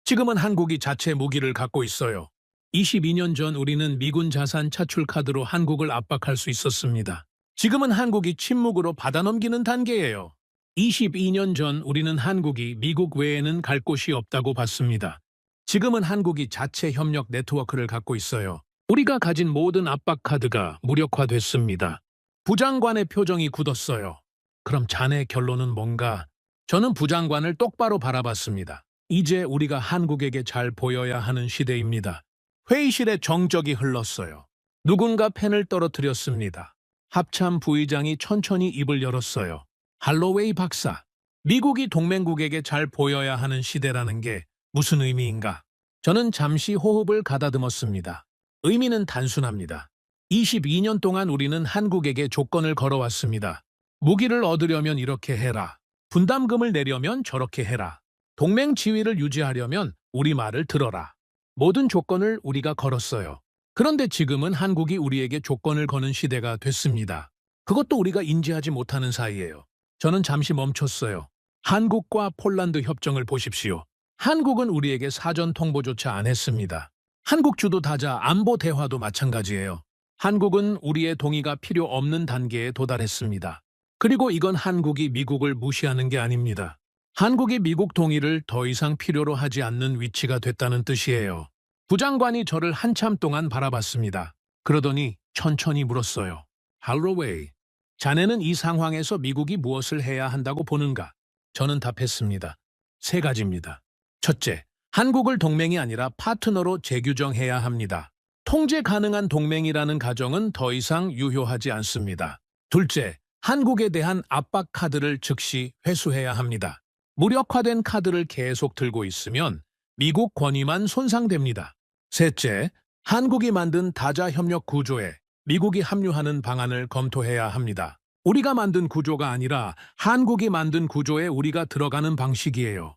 지금은 한국이 자체 무기를 갖고 있어요. 22년 전 우리는 미군 자산 차출 카드로 한국을 압박할 수 있었습니다. 지금은 한국이 침묵으로 받아넘기는 단계예요. 22년 전 우리는 한국이 미국 외에는 갈 곳이 없다고 봤습니다. 지금은 한국이 자체 협력 네트워크를 갖고 있어요. 우리가 가진 모든 압박 카드가 무력화됐습니다. 부장관의 표정이 굳었어요. 그럼 자네 결론은 뭔가? 저는 부장관을 똑바로 바라봤습니다. 이제 우리가 한국에게 잘 보여야 하는 시대입니다. 회의실에 정적이 흘렀어요. 누군가 펜을 떨어뜨렸습니다. 합참 부의장이 천천히 입을 열었어요. 할로웨이 박사, 미국이 동맹국에게 잘 보여야 하는 시대라는 게 무슨 의미인가? 저는 잠시 호흡을 가다듬었습니다. 의미는 단순합니다. 22년 동안 우리는 한국에게 조건을 걸어왔습니다. 무기를 얻으려면 이렇게 해라. 분담금을 내려면 저렇게 해라. 동맹 지위를 유지하려면 우리 말을 들어라. 모든 조건을 우리가 걸었어요. 그런데 지금은 한국이 우리에게 조건을 거는 시대가 됐습니다. 그것도 우리가 인지하지 못하는 사이예요. 저는 잠시 멈췄어요. 한국과 폴란드 협정을 보십시오. 한국은 우리에게 사전 통보조차 안 했습니다. 한국 주도 다자 안보 대화도 마찬가지예요. 한국은 우리의 동의가 필요 없는 단계에 도달했습니다. 그리고 이건 한국이 미국을 무시하는 게 아닙니다. 한국이 미국 동의를 더 이상 필요로 하지 않는 위치가 됐다는 뜻이에요. 부장관이 저를 한참 동안 바라봤습니다. 그러더니 천천히 물었어요. 할로웨이, 자네는 이 상황에서 미국이 무엇을 해야 한다고 보는가? 저는 답했습니다. 3가지입니다. 첫째, 한국을 동맹이 아니라 파트너로 재규정해야 합니다. 통제 가능한 동맹이라는 가정은 더 이상 유효하지 않습니다. 둘째, 한국에 대한 압박 카드를 즉시 회수해야 합니다. 무력화된 카드를 계속 들고 있으면 미국 권위만 손상됩니다. 셋째, 한국이 만든 다자 협력 구조에 미국이 합류하는 방안을 검토해야 합니다. 우리가 만든 구조가 아니라 한국이 만든 구조에 우리가 들어가는 방식이에요.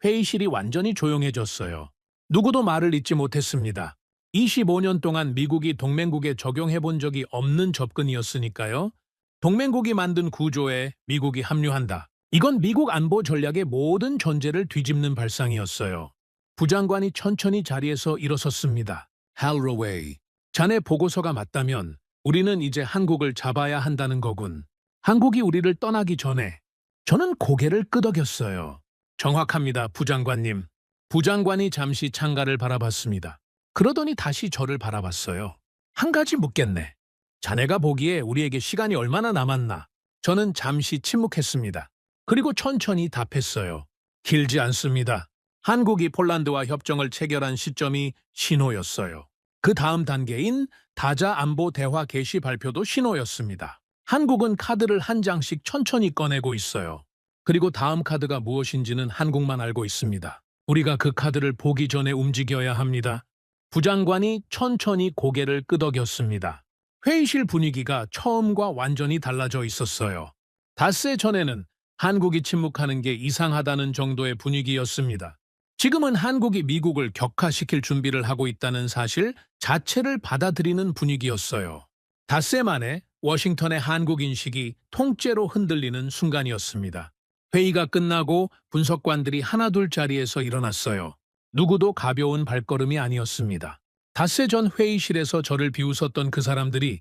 회의실이 완전히 조용해졌어요. 누구도 말을 잇지 못했습니다. 25년 동안 미국이 동맹국에 적용해 본 적이 없는 접근이었으니까요. 동맹국이 만든 구조에 미국이 합류한다. 이건 미국 안보 전략의 모든 전제를 뒤집는 발상이었어요. 부장관이 천천히 자리에서 일어섰습니다. 할로웨이, 자네 보고서가 맞다면 우리는 이제 한국을 잡아야 한다는 거군. 한국이 우리를 떠나기 전에. 저는 고개를 끄덕였어요. 정확합니다, 부장관님. 부장관이 잠시 창가를 바라봤습니다. 그러더니 다시 저를 바라봤어요. 한 가지 묻겠네. 자네가 보기에 우리에게 시간이 얼마나 남았나? 저는 잠시 침묵했습니다. 그리고 천천히 답했어요. 길지 않습니다. 한국이 폴란드와 협정을 체결한 시점이 신호였어요. 그 다음 단계인 다자 안보 대화 개시 발표도 신호였습니다. 한국은 카드를 한 장씩 천천히 꺼내고 있어요. 그리고 다음 카드가 무엇인지는 한국만 알고 있습니다. 우리가 그 카드를 보기 전에 움직여야 합니다. 부장관이 천천히 고개를 끄덕였습니다. 회의실 분위기가 처음과 완전히 달라져 있었어요. 닷새 전에는 한국이 침묵하는 게 이상하다는 정도의 분위기였습니다. 지금은 한국이 미국을 격화시킬 준비를 하고 있다는 사실 자체를 받아들이는 분위기였어요. 닷새 만에 워싱턴의 한국 인식이 통째로 흔들리는 순간이었습니다. 회의가 끝나고 분석관들이 하나둘 자리에서 일어났어요. 누구도 가벼운 발걸음이 아니었습니다. 닷새 전 회의실에서 저를 비웃었던 그 사람들이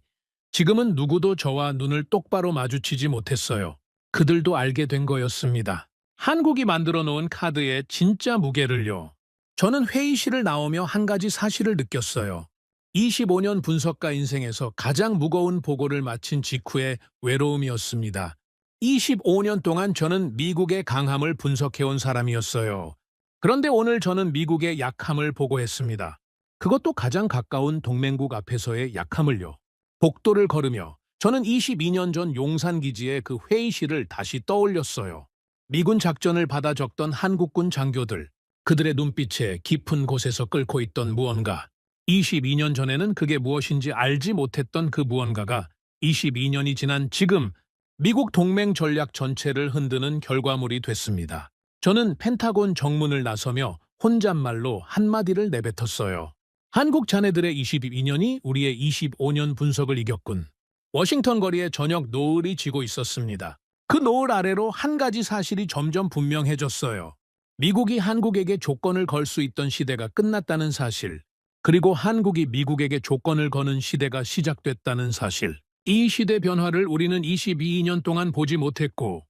지금은 누구도 저와 눈을 똑바로 마주치지 못했어요. 그들도 알게 된 거였습니다. 한국이 만들어 놓은 카드의 진짜 무게를요. 저는 회의실을 나오며 한 가지 사실을 느꼈어요. 25년 분석가 인생에서 가장 무거운 보고를 마친 직후의 외로움이었습니다. 25년 동안 저는 미국의 강함을 분석해온 사람이었어요. 그런데 오늘 저는 미국의 약함을 보고했습니다. 그것도 가장 가까운 동맹국 앞에서의 약함을요. 복도를 걸으며 저는 22년 전 용산기지의 그 회의실을 다시 떠올렸어요. 미군 작전을 받아 적던 한국군 장교들, 그들의 눈빛에 깊은 곳에서 끓고 있던 무언가. 22년 전에는 그게 무엇인지 알지 못했던 그 무언가가 22년이 지난 지금 미국 동맹 전략 전체를 흔드는 결과물이 됐습니다. 저는 펜타곤 정문을 나서며 혼잣말로 한마디를 내뱉었어요. 한국 자네들의 22년이 우리의 25년 분석을 이겼군. 워싱턴 거리에 저녁 노을이 지고 있었습니다. 그 노을 아래로 한 가지 사실이 점점 분명해졌어요. 미국이 한국에게 조건을 걸 수 있던 시대가 끝났다는 사실, 그리고 한국이 미국에게 조건을 거는 시대가 시작됐다는 사실. 이 시대 변화를 우리는 22년 동안 보지 못했고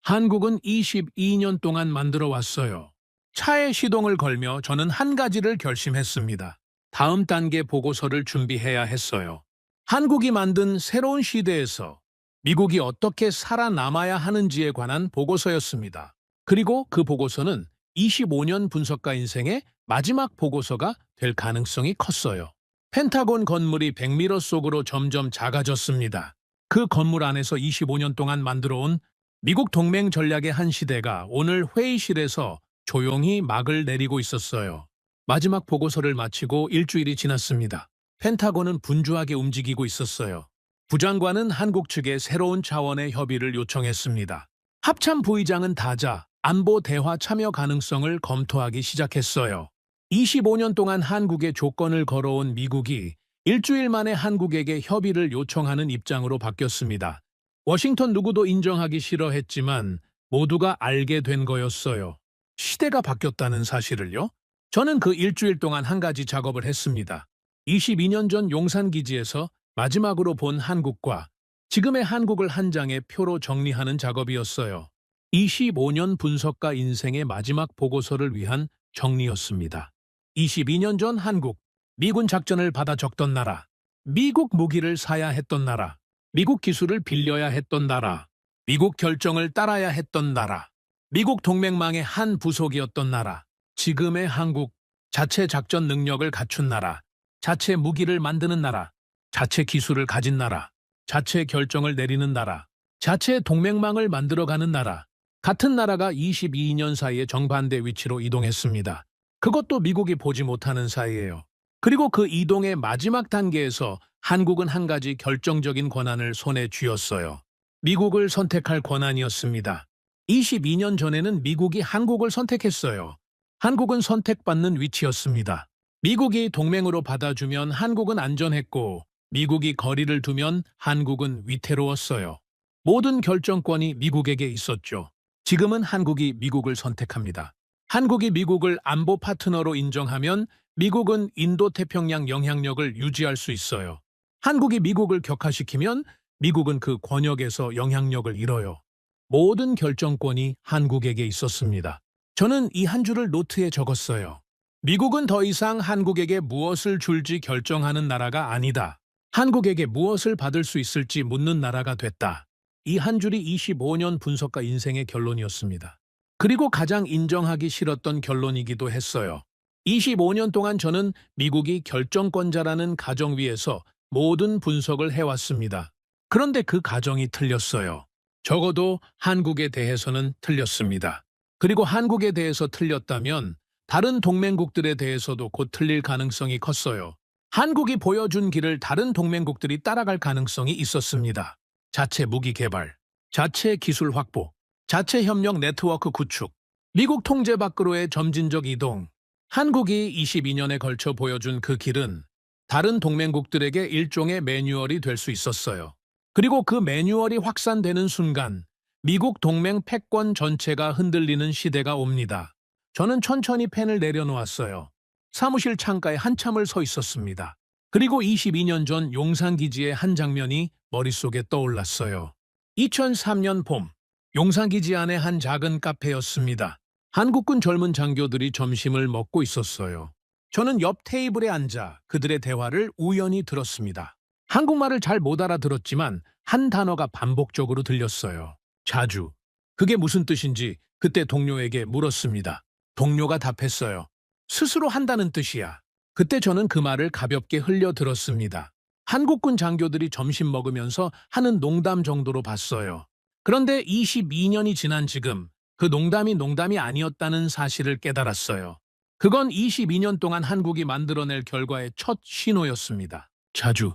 한국은 22년 동안 만들어 왔어요. 차에 시동을 걸며 저는 한 가지를 결심했습니다. 다음 단계 보고서를 준비해야 했어요. 한국이 만든 새로운 시대에서 미국이 어떻게 살아남아야 하는지에 관한 보고서였습니다. 그리고 그 보고서는 25년 분석가 인생의 마지막 보고서가 될 가능성이 컸어요. 펜타곤 건물이 100m 속으로 점점 작아졌습니다. 그 건물 안에서 25년 동안 만들어온 미국 동맹 전략의 한 시대가 오늘 회의실에서 조용히 막을 내리고 있었어요. 마지막 보고서를 마치고 일주일이 지났습니다. 펜타곤은 분주하게 움직이고 있었어요. 부장관은 한국 측에 새로운 차원의 협의를 요청했습니다. 합참 부의장은 다자, 안보 대화 참여 가능성을 검토하기 시작했어요. 25년 동안 한국에 조건을 걸어온 미국이 일주일 만에 한국에게 협의를 요청하는 입장으로 바뀌었습니다. 워싱턴 누구도 인정하기 싫어했지만 모두가 알게 된 거였어요. 시대가 바뀌었다는 사실을요. 저는 그 일주일 동안 한 가지 작업을 했습니다. 22년 전 용산기지에서 마지막으로 본 한국과 지금의 한국을 한 장의 표로 정리하는 작업이었어요. 25년 분석가 인생의 마지막 보고서를 위한 정리였습니다. 22년 전 한국, 미군 작전을 받아 적던 나라, 미국 무기를 사야 했던 나라, 미국 기술을 빌려야 했던 나라, 미국 결정을 따라야 했던 나라, 미국 동맹망의 한 부속이었던 나라, 지금의 한국, 자체 작전 능력을 갖춘 나라, 자체 무기를 만드는 나라, 자체 기술을 가진 나라, 자체 결정을 내리는 나라, 자체 동맹망을 만들어가는 나라, 같은 나라가 22년 사이에 정반대 위치로 이동했습니다. 그것도 미국이 보지 못하는 사이예요. 그리고 그 이동의 마지막 단계에서 한국은 한 가지 결정적인 권한을 손에 쥐었어요. 미국을 선택할 권한이었습니다. 22년 전에는 미국이 한국을 선택했어요. 한국은 선택받는 위치였습니다. 미국이 동맹으로 받아주면 한국은 안전했고 미국이 거리를 두면 한국은 위태로웠어요. 모든 결정권이 미국에게 있었죠. 지금은 한국이 미국을 선택합니다. 한국이 미국을 안보 파트너로 인정하면 미국은 인도태평양 영향력을 유지할 수 있어요. 한국이 미국을 격화시키면 미국은 그 권역에서 영향력을 잃어요. 모든 결정권이 한국에게 있었습니다. 저는 이 한 줄을 노트에 적었어요. 미국은 더 이상 한국에게 무엇을 줄지 결정하는 나라가 아니다. 한국에게 무엇을 받을 수 있을지 묻는 나라가 됐다. 이 한 줄이 25년 분석가 인생의 결론이었습니다. 그리고 가장 인정하기 싫었던 결론이기도 했어요. 25년 동안 저는 미국이 결정권자라는 가정 위에서 모든 분석을 해왔습니다. 그런데 그 가정이 틀렸어요. 적어도 한국에 대해서는 틀렸습니다. 그리고 한국에 대해서 틀렸다면 다른 동맹국들에 대해서도 곧 틀릴 가능성이 컸어요. 한국이 보여준 길을 다른 동맹국들이 따라갈 가능성이 있었습니다. 자체 무기 개발, 자체 기술 확보, 자체 협력 네트워크 구축, 미국 통제 밖으로의 점진적 이동. 한국이 22년에 걸쳐 보여준 그 길은 다른 동맹국들에게 일종의 매뉴얼이 될 수 있었어요. 그리고 그 매뉴얼이 확산되는 순간 미국 동맹 패권 전체가 흔들리는 시대가 옵니다. 저는 천천히 펜을 내려놓았어요. 사무실 창가에 한참을 서 있었습니다. 그리고 22년 전 용산기지의 한 장면이 머릿속에 떠올랐어요. 2003년 봄, 용산기지 안의 한 작은 카페였습니다. 한국군 젊은 장교들이 점심을 먹고 있었어요. 저는 옆 테이블에 앉아 그들의 대화를 우연히 들었습니다. 한국말을 잘 못 알아들었지만 한 단어가 반복적으로 들렸어요. 자주. 그게 무슨 뜻인지 그때 동료에게 물었습니다. 동료가 답했어요. 스스로 한다는 뜻이야. 그때 저는 그 말을 가볍게 흘려들었습니다. 한국군 장교들이 점심 먹으면서 하는 농담 정도로 봤어요. 그런데 22년이 지난 지금 그 농담이 아니었다는 사실을 깨달았어요. 그건 22년 동안 한국이 만들어낼 결과의 첫 신호였습니다. 자주.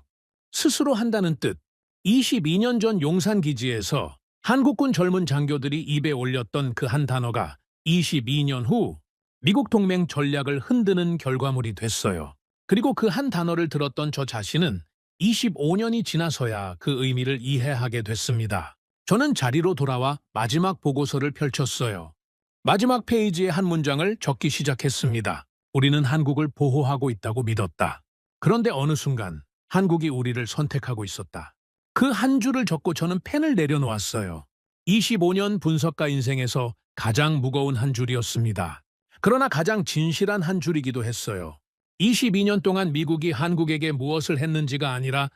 스스로 한다는 뜻. 22년 전 용산기지에서 한국군 젊은 장교들이 입에 올렸던 그 한 단어가 22년 후 미국 동맹 전략을 흔드는 결과물이 됐어요. 그리고 그 한 단어를 들었던 저 자신은 25년이 지나서야 그 의미를 이해하게 됐습니다. 저는 자리로 돌아와 마지막 보고서를 펼쳤어요. 마지막 페이지의 한 문장을 적기 시작했습니다. 우리는 한국을 보호하고 있다고 믿었다. 그런데 어느 순간 한국이 우리를 선택하고 있었다. 그 한 줄을 적고 저는 펜을 내려놓았어요. 25년 분석가 인생에서 가장 무거운 한 줄이었습니다. 그러나 가장 진실한 한 줄이기도 했어요. 22년 동안 미국이 한국에게 무엇을 했는지가 아니라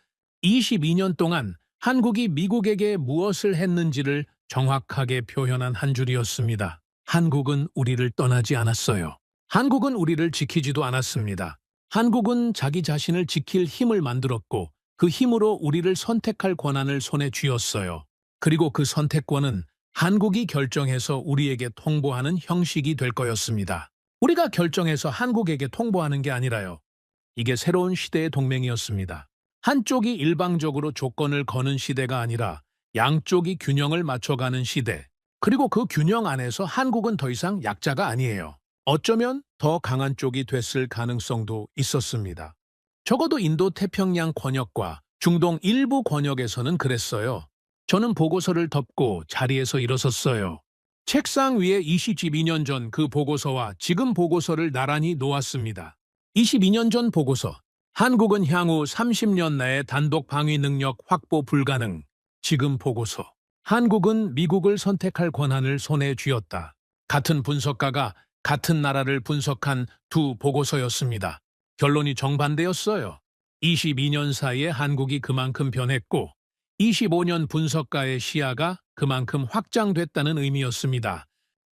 22년 동안 한국이 미국에게 무엇을 했는지를 정확하게 표현한 한 줄이었습니다. 한국은 우리를 떠나지 않았어요. 한국은 우리를 지키지도 않았습니다. 한국은 자기 자신을 지킬 힘을 만들었고 그 힘으로 우리를 선택할 권한을 손에 쥐었어요. 그리고 그 선택권은 한국이 결정해서 우리에게 통보하는 형식이 될 거였습니다. 우리가 결정해서 한국에게 통보하는 게 아니라요. 이게 새로운 시대의 동맹이었습니다. 한쪽이 일방적으로 조건을 거는 시대가 아니라 양쪽이 균형을 맞춰가는 시대. 그리고 그 균형 안에서 한국은 더 이상 약자가 아니에요. 어쩌면 더 강한 쪽이 됐을 가능성도 있었습니다. 적어도 인도 태평양 권역과 중동 일부 권역에서는 그랬어요. 저는 보고서를 덮고 자리에서 일어섰어요. 책상 위에 22년 전 그 보고서와 지금 보고서를 나란히 놓았습니다. 22년 전 보고서. 한국은 향후 30년 내에 단독 방위 능력 확보 불가능. 지금 보고서. 한국은 미국을 선택할 권한을 손에 쥐었다. 같은 분석가가 같은 나라를 분석한 두 보고서였습니다. 결론이 정반대였어요. 22년 사이에 한국이 그만큼 변했고 25년 분석가의 시야가 그만큼 확장됐다는 의미였습니다.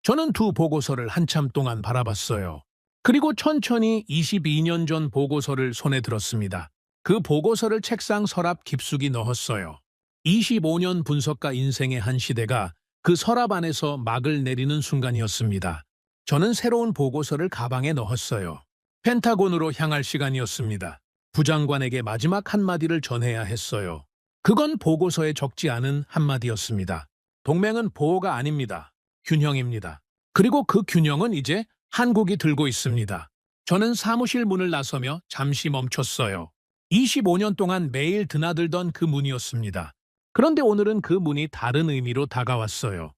저는 두 보고서를 한참 동안 바라봤어요. 그리고 천천히 22년 전 보고서를 손에 들었습니다. 그 보고서를 책상 서랍 깊숙이 넣었어요. 25년 분석가 인생의 한 시대가 그 서랍 안에서 막을 내리는 순간이었습니다. 저는 새로운 보고서를 가방에 넣었어요. 펜타곤으로 향할 시간이었습니다. 부장관에게 마지막 한마디를 전해야 했어요. 그건 보고서에 적지 않은 한마디였습니다. 동맹은 보호가 아닙니다. 균형입니다. 그리고 그 균형은 이제 한국이 들고 있습니다. 저는 사무실 문을 나서며 잠시 멈췄어요. 25년 동안 매일 드나들던 그 문이었습니다. 그런데 오늘은 그 문이 다른 의미로 다가왔어요.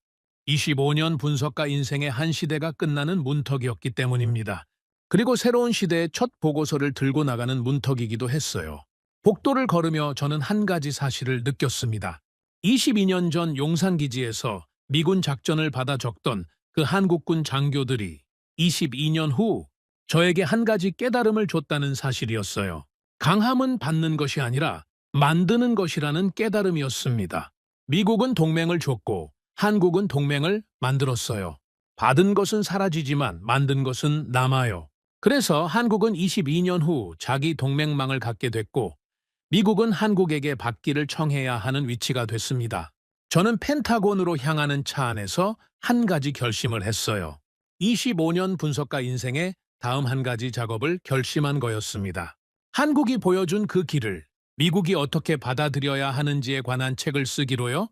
25년 분석가 인생의 한 시대가 끝나는 문턱이었기 때문입니다. 그리고 새로운 시대의 첫 보고서를 들고 나가는 문턱이기도 했어요. 복도를 걸으며 저는 한 가지 사실을 느꼈습니다. 22년 전 용산기지에서 미군 작전을 받아 적던 그 한국군 장교들이 22년 후 저에게 한 가지 깨달음을 줬다는 사실이었어요. 강함은 받는 것이 아니라 만드는 것이라는 깨달음이었습니다. 미국은 동맹을 줬고 한국은 동맹을 만들었어요. 받은 것은 사라지지만 만든 것은 남아요. 그래서 한국은 22년 후 자기 동맹망을 갖게 됐고 미국은 한국에게 받기를 청해야 하는 위치가 됐습니다. 저는 펜타곤으로 향하는 차 안에서 한 가지 결심을 했어요. 25년 분석가 인생의 다음 한 가지 작업을 결심한 거였습니다. 한국이 보여준 그 길을 미국이 어떻게 받아들여야 하는지에 관한 책을 쓰기로요.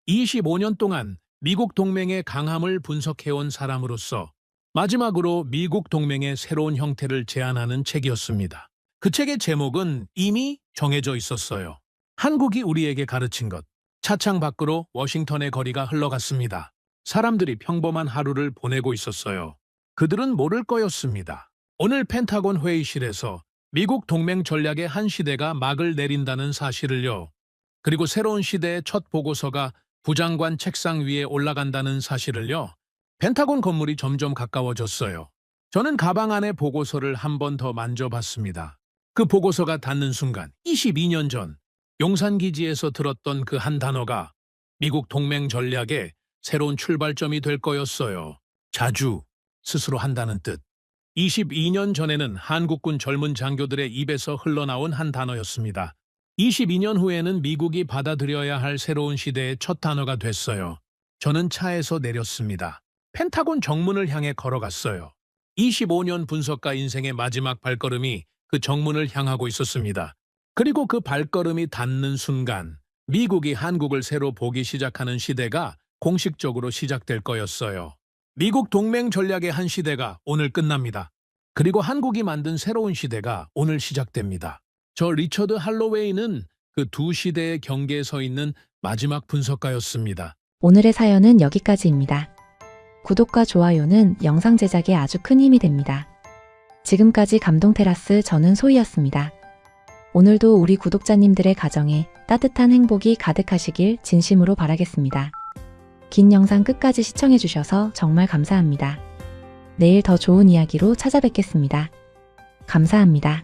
25년 동안 미국 동맹의 강함을 분석해온 사람으로서 마지막으로 미국 동맹의 새로운 형태를 제안하는 책이었습니다. 그 책의 제목은 이미 정해져 있었어요. 한국이 우리에게 가르친 것. 차창 밖으로 워싱턴의 거리가 흘러갔습니다. 사람들이 평범한 하루를 보내고 있었어요. 그들은 모를 거였습니다. 오늘 펜타곤 회의실에서 미국 동맹 전략의 한 시대가 막을 내린다는 사실을요. 그리고 새로운 시대의 첫 보고서가 부장관 책상 위에 올라간다는 사실을요. 펜타곤 건물이 점점 가까워졌어요. 저는 가방 안의 보고서를 한 번 더 만져봤습니다. 그 보고서가 닿는 순간 22년 전 용산기지에서 들었던 그 한 단어가 미국 동맹 전략의 새로운 출발점이 될 거였어요. 자주 스스로 한다는 뜻. 22년 전에는 한국군 젊은 장교들의 입에서 흘러나온 한 단어였습니다. 22년 후에는 미국이 받아들여야 할 새로운 시대의 첫 단어가 됐어요. 저는 차에서 내렸습니다. 펜타곤 정문을 향해 걸어갔어요. 25년 분석가 인생의 마지막 발걸음이 그 정문을 향하고 있었습니다. 그리고 그 발걸음이 닿는 순간 미국이 한국을 새로 보기 시작하는 시대가 공식적으로 시작될 거였어요. 미국 동맹 전략의 한 시대가 오늘 끝납니다. 그리고 한국이 만든 새로운 시대가 오늘 시작됩니다. 저 리처드 할로웨이는 그 두 시대의 경계에 서 있는 마지막 분석가였습니다. 오늘의 사연은 여기까지입니다. 구독과 좋아요는 영상 제작에 아주 큰 힘이 됩니다. 지금까지 감동테라스 저는 소희였습니다. 오늘도 우리 구독자님들의 가정에 따뜻한 행복이 가득하시길 진심으로 바라겠습니다. 긴 영상 끝까지 시청해주셔서 정말 감사합니다. 내일 더 좋은 이야기로 찾아뵙겠습니다. 감사합니다.